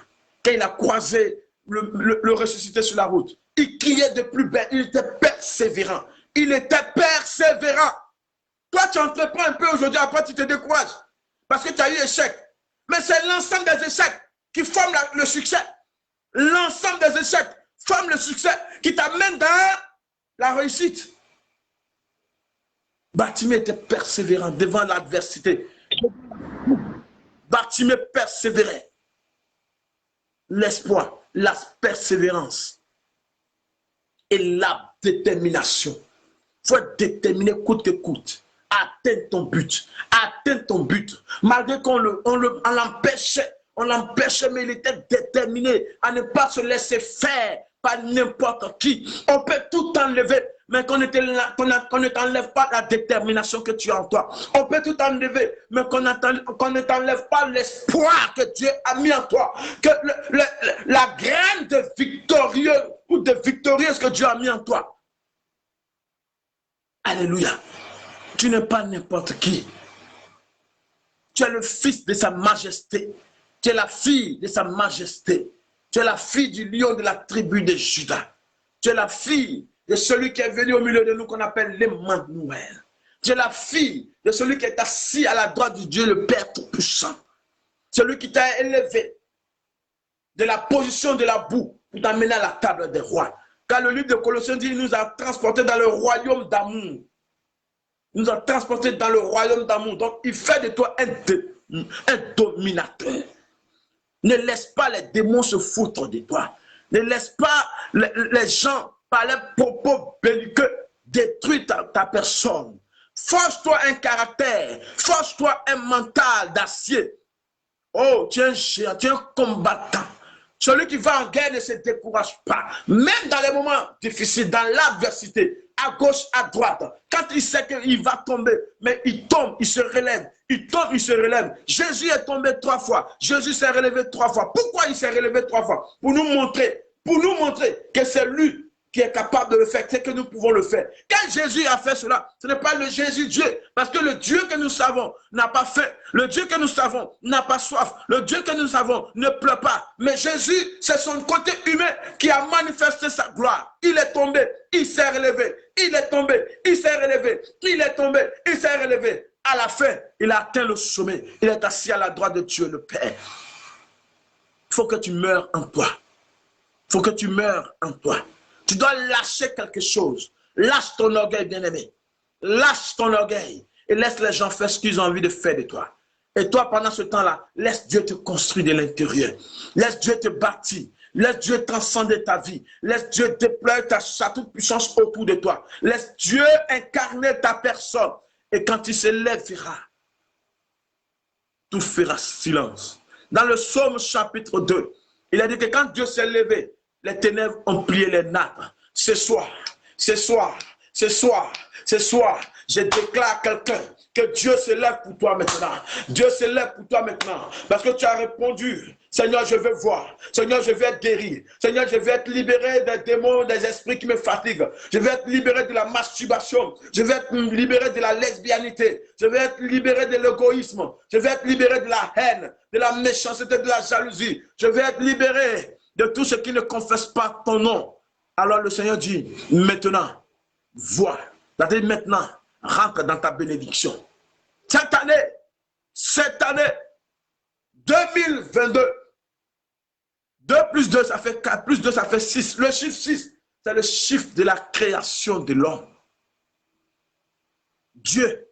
Quand il a croisé le ressuscité sur la route, il criait de plus belle. Il était persévérant. Il était persévérant. Toi, tu entreprends un peu aujourd'hui, après tu te décourages parce que tu as eu échec. Mais c'est l'ensemble des échecs qui forment le succès. L'ensemble des échecs forment le succès qui t'amène dans la réussite. Bartimée était persévérant devant l'adversité. Bartimée persévérait. L'espoir, la persévérance et la détermination. Il faut être déterminé coûte que coûte. Atteins ton but. Atteins ton but. Malgré qu'on l'empêchait, mais il était déterminé à ne pas se laisser faire par n'importe qui. On peut tout enlever, mais qu'on ne t'enlève pas la détermination que tu as en toi. On peut tout enlever, mais qu'on ne t'enlève pas l'espoir que Dieu a mis en toi. Que la graine de victorieux ou de victorieuse que Dieu a mis en toi. Alléluia. Tu n'es pas n'importe qui. Tu es le fils de sa majesté. Tu es la fille de sa majesté. Tu es la fille du lion de la tribu de Juda. Tu es la fille de celui qui est venu au milieu de nous qu'on appelle l'Emmanuel. Tu es la fille de celui qui est assis à la droite du Dieu le Père Tout-Puissant. Celui qui t'a élevé de la position de la boue pour t'amener à la table des rois. Car le livre de Colossiens dit, il nous a transportés dans le royaume d'amour. Il nous a transportés dans le royaume d'amour. Donc, il fait de toi un dominateur. Ne laisse pas les démons se foutre de toi. Ne laisse pas les gens par les propos belliqueux détruire ta personne. Forge-toi un caractère. Forge-toi un mental d'acier. Oh, tu es un géant, tu es un combattant. Celui qui va en guerre ne se décourage pas. Même dans les moments difficiles, dans l'adversité, à gauche, à droite, quand il sait qu'il va tomber, mais il tombe, il se relève. Il tombe, il se relève. Jésus est tombé 3 fois. Jésus s'est relevé 3 fois. Pourquoi il s'est relevé 3 fois? Pour nous montrer pour nous montrer que c'est lui qui est capable de le faire, c'est que nous pouvons le faire. Quand Jésus a fait cela, ce n'est pas le Jésus Dieu, parce que le Dieu que nous savons n'a pas faim, le Dieu que nous savons n'a pas soif, le Dieu que nous savons ne pleure pas. Mais Jésus, c'est son côté humain qui a manifesté sa gloire. Il est tombé, il s'est relevé, il est tombé, il s'est relevé, il est tombé, il s'est relevé. À la fin, il a atteint le sommet, il est assis à la droite de Dieu le Père. Il faut que tu meurs en toi. Il faut que tu meurs en toi. Tu dois lâcher quelque chose. Lâche ton orgueil, bien-aimé. Lâche ton orgueil et laisse les gens faire ce qu'ils ont envie de faire de toi. Et toi, pendant ce temps-là, laisse Dieu te construire de l'intérieur. Laisse Dieu te bâtir. Laisse Dieu transcender ta vie. Laisse Dieu déployer sa toute-puissance autour de toi. Laisse Dieu incarner ta personne. Et quand il se lèvera, tout fera silence. Dans le psaume chapitre 2, il a dit que quand Dieu s'est levé, les ténèbres ont plié les nappes. Ce soir, ce soir, ce soir, ce soir, je déclare à quelqu'un que Dieu se lève pour toi maintenant. Dieu se lève pour toi maintenant. Parce que tu as répondu, Seigneur, je veux voir. Seigneur, je veux être guéri. Seigneur, je veux être libéré des démons, des esprits qui me fatiguent. Je veux être libéré de la masturbation. Je veux être libéré de la lesbianité. Je veux être libéré de l'égoïsme. Je veux être libéré de la haine, de la méchanceté, de la jalousie. Je veux être libéré de tout ce qui ne confesse pas ton nom. Alors le Seigneur dit, maintenant, vois. C'est-à-dire maintenant, rentre dans ta bénédiction. Cette année 2022, 2 plus 2, ça fait 4, plus 2, ça fait 6. Le chiffre 6, c'est le chiffre de la création de l'homme. Dieu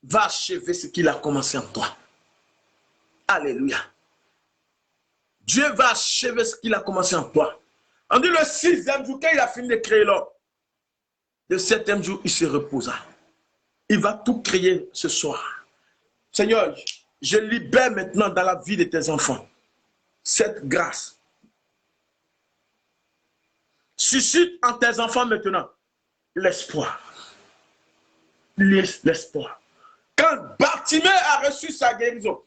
va achever ce qu'il a commencé en toi. Alléluia. Dieu va achever ce qu'il a commencé en toi. On dit le 6e jour, quand il a fini de créer l'homme, le 7e jour, il se reposa. Il va tout créer ce soir. Seigneur, je libère maintenant dans la vie de tes enfants cette grâce. Suscite en tes enfants maintenant l'espoir. L'espoir. Quand Bartimée a reçu sa guérison,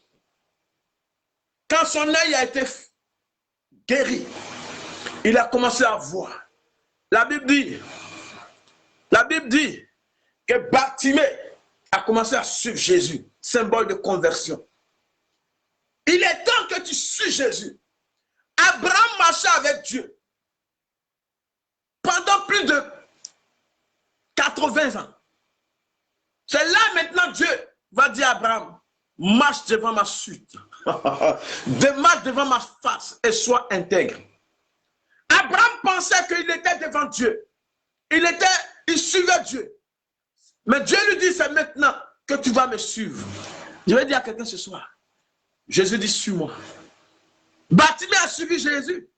quand son œil a été guéri, il a commencé à voir. La Bible dit que Bartimée a commencé à suivre Jésus, symbole de conversion. Il est temps que tu suives Jésus. Abraham marchait avec Dieu pendant plus de 80 ans. C'est là maintenant Dieu va dire à Abraham, marche devant ma suite, marche devant ma face et sois intègre. Abraham pensait qu'il était devant Dieu. Il suivait Dieu. Mais Dieu lui dit, c'est maintenant que tu vas me suivre. Je vais dire à quelqu'un ce soir, Jésus dit, suis-moi. Bartimée a suivi Jésus.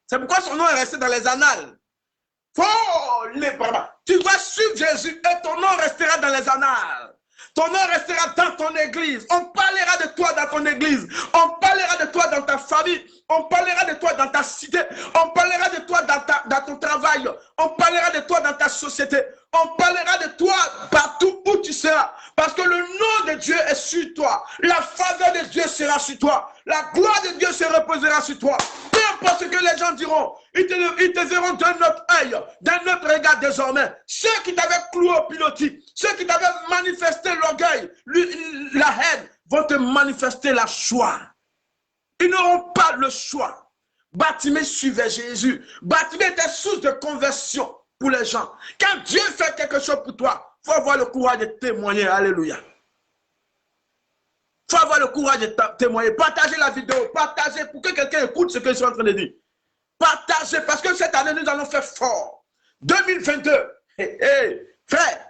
C'est pourquoi son nom est resté dans les annales. Tu vas suivre Jésus et ton nom restera dans les annales. Ton nom restera dans ton église. On parlera de toi dans ton église. On parlera de toi dans ta famille. On parlera de toi dans ta cité. On parlera de toi dans ton travail. On parlera de toi dans ta société. On parlera de toi partout où tu seras. Parce que le nom de Dieu est sur toi. La faveur de Dieu sera sur toi. La gloire de Dieu se reposera sur toi. Peu importe ce que les gens diront, ils te verront d'un autre œil, d'un autre regard désormais. Ceux qui t'avaient cloué au pilotis, ceux qui t'avaient manifesté l'orgueil, la haine, vont te manifester la joie. Ils n'auront pas le choix. Bartimée suivait Jésus. Bartimée était source de conversion pour les gens. Quand Dieu fait quelque chose pour toi, il faut avoir le courage de témoigner. Alléluia. Il faut avoir le courage de témoigner. Partagez la vidéo. Partagez pour que quelqu'un écoute ce que je suis en train de dire. Partagez parce que cette année, nous allons faire fort. 2022. Frère,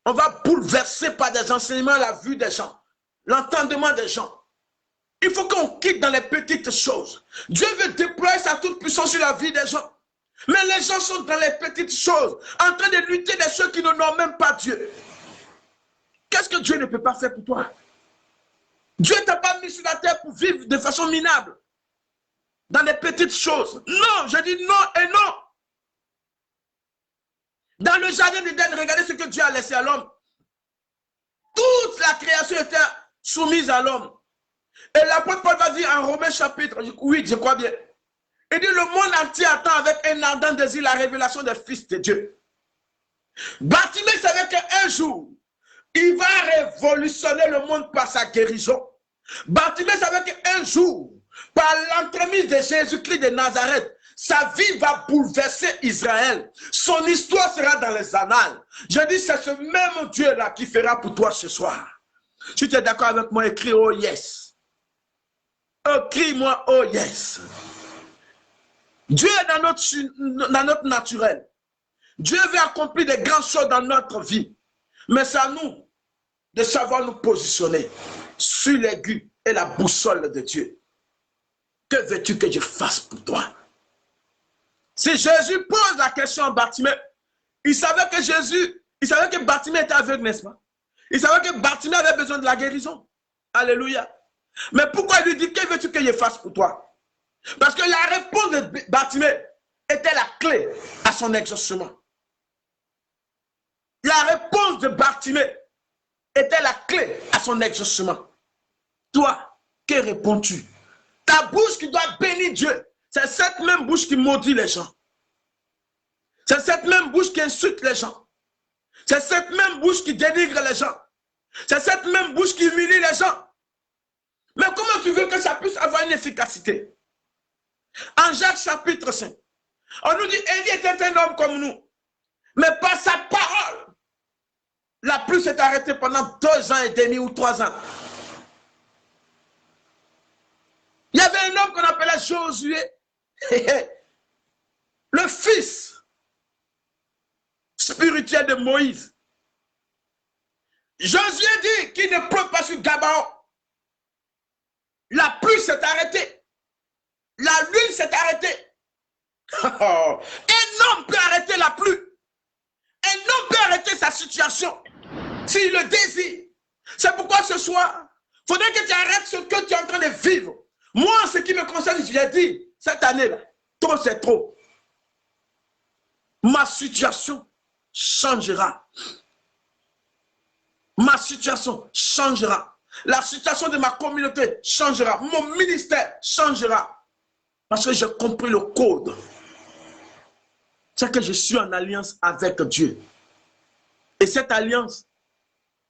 on va bouleverser par des enseignements la vue des gens, l'entendement des gens. Il faut qu'on quitte dans les petites choses. Dieu veut déployer sa toute puissance sur la vie des gens. Mais les gens sont dans les petites choses, en train de lutter des ceux qui ne n'ont même pas Dieu. Qu'est-ce que Dieu ne peut pas faire pour toi? Dieu ne t'a pas mis sur la terre pour vivre de façon minable. Dans les petites choses. Non, je dis non et non. Dans le jardin d'Éden, regardez ce que Dieu a laissé à l'homme. Toute la création était soumise à l'homme. Et l'apôtre Paul va dire en Romains chapitre 8, je crois bien. Il dit, le monde entier attend avec un ardent désir la révélation des fils de Dieu. Bartimée savait qu'un jour, il va révolutionner le monde par sa guérison. Bartimée savait qu'un jour, par l'entremise de Jésus-Christ de Nazareth, sa vie va bouleverser Israël. Son histoire sera dans les annales. Je dis, c'est ce même Dieu-là qui fera pour toi ce soir. Si tu es d'accord avec moi, écris oh yes. Écris-moi oh yes. Dieu est dans notre naturel. Dieu veut accomplir des grandes choses dans notre vie. Mais c'est à nous de savoir nous positionner sur l'aigu et la boussole de Dieu. Que veux-tu que je fasse pour toi? Si Jésus pose la question à Bartimée, il savait que Bartimée était aveugle, n'est-ce pas? Il savait que Bartimée avait besoin de la guérison. Alléluia. Mais pourquoi il lui dit, que veux-tu que je fasse pour toi? Parce que la réponse de Bartimée était la clé à son exaucement. La réponse de Bartimée était la clé à son exaucement. Toi, que réponds-tu? Ta bouche qui doit bénir Dieu, c'est cette même bouche qui maudit les gens. C'est cette même bouche qui insulte les gens. C'est cette même bouche qui dénigre les gens. C'est cette même bouche qui humilie les gens. Mais comment tu veux que ça puisse avoir une efficacité? En Jacques chapitre 5, on nous dit, Élie était un homme comme nous. Mais par sa parole, la pluie s'est arrêtée pendant 2 ans et demi ou 3 ans. Il y avait un homme qu'on appelait Josué, le fils spirituel de Moïse. Josué dit qu'il ne pleut pas sur Gabaon. La pluie s'est arrêtée. La lune s'est arrêtée. Un homme peut arrêter la pluie. Un homme peut arrêter sa situation s'il le désire. C'est pourquoi ce soir, il faudrait que tu arrêtes ce que tu es en train de vivre. Moi, ce qui me concerne, je l'ai dit, cette année-là, trop c'est trop. Ma situation changera. Ma situation changera. La situation de ma communauté changera. Mon ministère changera. Parce que j'ai compris le code. C'est que je suis en alliance avec Dieu. Et cette alliance,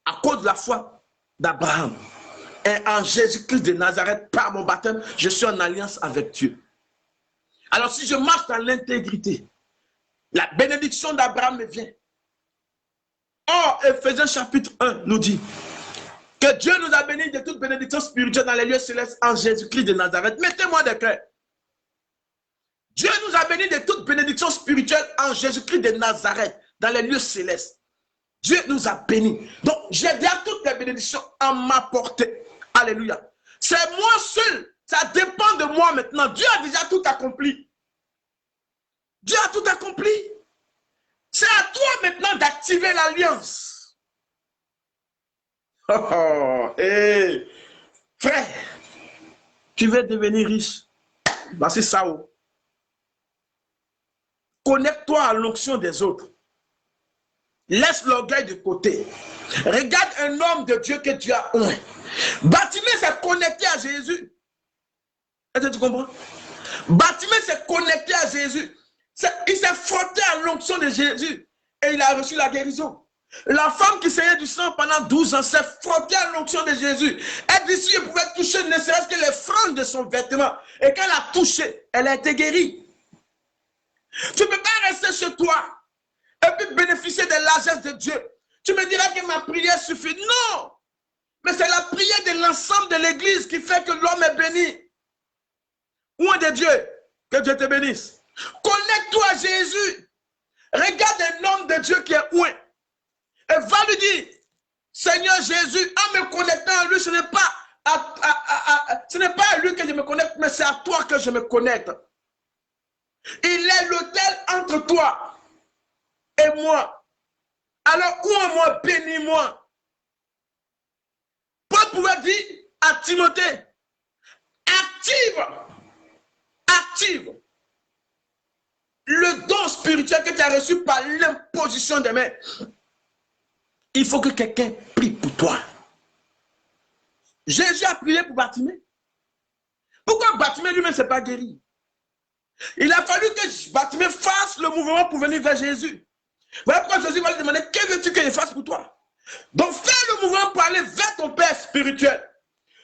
à cause de la foi d'Abraham, et en Jésus-Christ de Nazareth, par mon baptême, je suis en alliance avec Dieu. Alors si je marche dans l'intégrité, la bénédiction d'Abraham me vient. Or, Éphésiens chapitre 1 nous dit que Dieu nous a bénis de toute bénédiction spirituelle dans les lieux célestes en Jésus-Christ de Nazareth. Mettez-moi des cœurs. Dieu nous a bénis de toute bénédiction spirituelle en Jésus-Christ de Nazareth dans les lieux célestes. Dieu nous a bénis. Donc, j'ai déjà toutes les bénédictions à ma portée. Alléluia. C'est moi seul. Ça dépend de moi maintenant. Dieu a déjà tout accompli. Dieu a tout accompli. C'est à toi maintenant d'activer l'alliance. Hey, frère, tu veux devenir riche. Voici ça. Connecte-toi à l'onction des autres. Laisse l'orgueil de côté. Regarde un homme de Dieu que Dieu a oint. Bartimée s'est connecté à Jésus. Est-ce que tu comprends? Bartimée s'est connecté à Jésus. Il s'est frotté à l'onction de Jésus et il a reçu la guérison. La femme qui saignait du sang pendant 12 ans s'est frottée à l'onction de Jésus. Elle dit si elle pouvait toucher ne serait-ce que les franges de son vêtement. Et quand elle a touché, elle a été guérie. Tu ne peux pas rester chez toi et puis bénéficier de la largesse de Dieu. Tu me diras que ma prière suffit. Non! Mais c'est la prière de l'ensemble de l'Église qui fait que l'homme est béni. Oint de Dieu, que Dieu te bénisse. Connecte-toi à Jésus. Regarde un homme de Dieu qui est oint. Et va lui dire, Seigneur Jésus, en me connectant à lui, ce n'est pas à lui que je me connecte, mais c'est à toi que je me connecte. Il est l'autel entre toi et moi. Alors, oins-moi, bénis-moi. Paul pouvait dire à Timothée, active le don spirituel que tu as reçu par l'imposition des mains. Il faut que quelqu'un prie pour toi. Jésus a prié pour Bartimée. Pourquoi Bartimée lui-même ne s'est pas guéri? Il a fallu que Bartimée fasse le mouvement pour venir vers Jésus. Voilà pourquoi Jésus va lui demander, que veux-tu que je fasse pour toi? Donc fais le mouvement pour aller vers ton Père spirituel.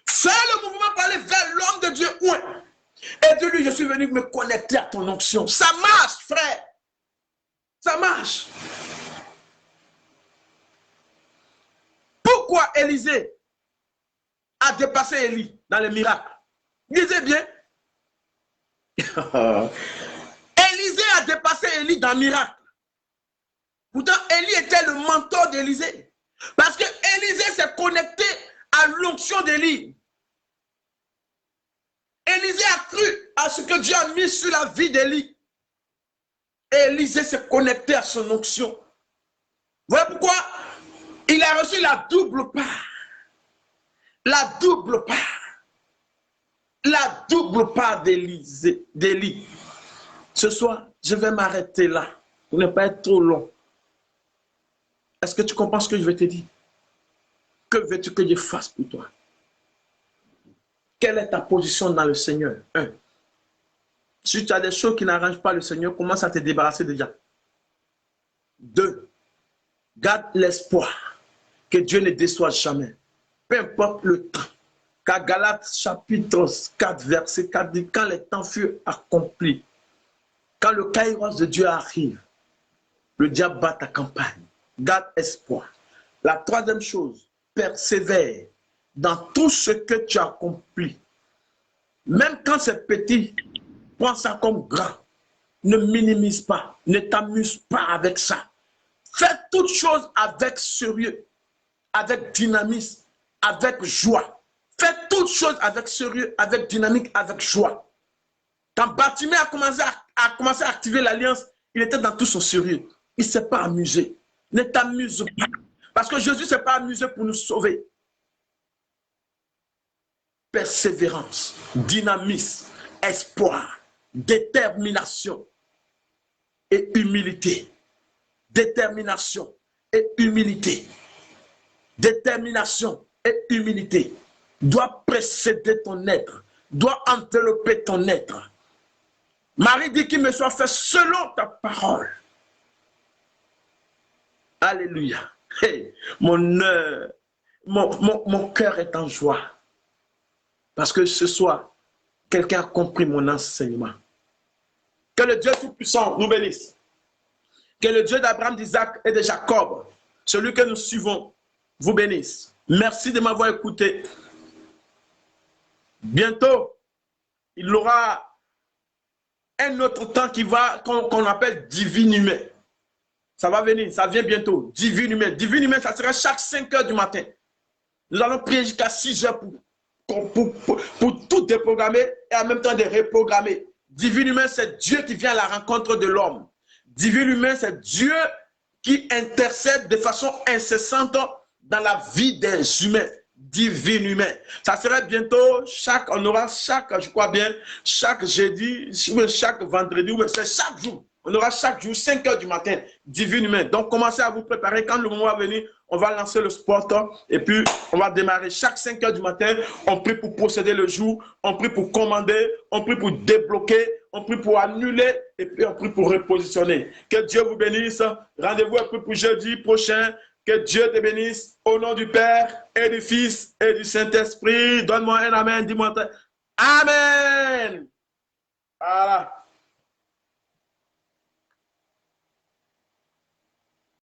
Fais le mouvement pour aller vers l'homme de Dieu. Et de lui, je suis venu me connecter à ton onction. Ça marche, frère. Ça marche. Pourquoi Élisée a dépassé Élie dans les miracles? Lisez bien. Élisée a dépassé Élie dans le miracle. Pourtant, Élie était le mentor d'Élisée. Parce que Élisée s'est connecté à l'onction d'Élie. Élisée a cru à ce que Dieu a mis sur la vie d'Élie. Et Élisée s'est connecté à son onction. Voilà pourquoi il a reçu la double part. La double part. La double part d'Élie. Ce soir, je vais m'arrêter là pour ne pas être trop long. Est-ce que tu comprends ce que je vais te dire? Que veux-tu que je fasse pour toi? Quelle est ta position dans le Seigneur? 1. Si tu as des choses qui n'arrangent pas le Seigneur, commence à te débarrasser déjà. 2. Garde l'espoir que Dieu ne déçoive jamais. Peu importe le temps. Car Galates chapitre 4, verset 4 dit, quand les temps furent accomplis, quand le kairos de Dieu arrive, le diable bat ta campagne. Garde espoir. La troisième chose, persévère dans tout ce que tu accomplis. Même quand c'est petit, prends ça comme grand. Ne minimise pas, ne t'amuse pas avec ça. Fais toutes choses avec sérieux, avec dynamisme, avec joie. Fais toutes choses avec sérieux, avec dynamique, avec joie. Quand Bartimée a commencé à activer l'alliance, il était dans tout son sérieux. Il ne s'est pas amusé. Ne t'amuse pas. Parce que Jésus ne s'est pas amusé pour nous sauver. Persévérance, dynamisme, espoir, détermination et humilité. Détermination et humilité. Détermination et humilité doit précéder ton être, doit envelopper ton être. Marie dit qu'il me soit fait selon ta parole. Alléluia. Hey, mon cœur est en joie. Parce que ce soir, quelqu'un a compris mon enseignement. Que le Dieu Tout-Puissant nous bénisse. Que le Dieu d'Abraham, d'Isaac et de Jacob, celui que nous suivons, vous bénisse. Merci de m'avoir écouté. Bientôt, il y aura un autre temps qu'on appelle divin humain. Ça va venir, ça vient bientôt. Divin humain. Divin humain, ça sera chaque 5 heures du matin. Nous allons prier jusqu'à 6 heures pour tout déprogrammer et en même temps de reprogrammer. Divin humain, c'est Dieu qui vient à la rencontre de l'homme. Divin humain, c'est Dieu qui intercède de façon incessante dans la vie des humains. Divin humain. Ça sera bientôt, on aura chaque, je crois bien, chaque jeudi, chaque vendredi, c'est chaque jour. On aura chaque jour, 5 heures du matin, divin humain. Donc, commencez à vous préparer. Quand le moment va venir, on va lancer le sport et puis on va démarrer chaque 5 heures du matin. On prie pour procéder le jour, on prie pour commander, on prie pour débloquer, on prie pour annuler et puis on prie pour repositionner. Que Dieu vous bénisse. Rendez-vous un peu pour jeudi prochain. Que Dieu te bénisse au nom du Père et du Fils et du Saint-Esprit. Donne-moi un amen, dis-moi Amen. Voilà.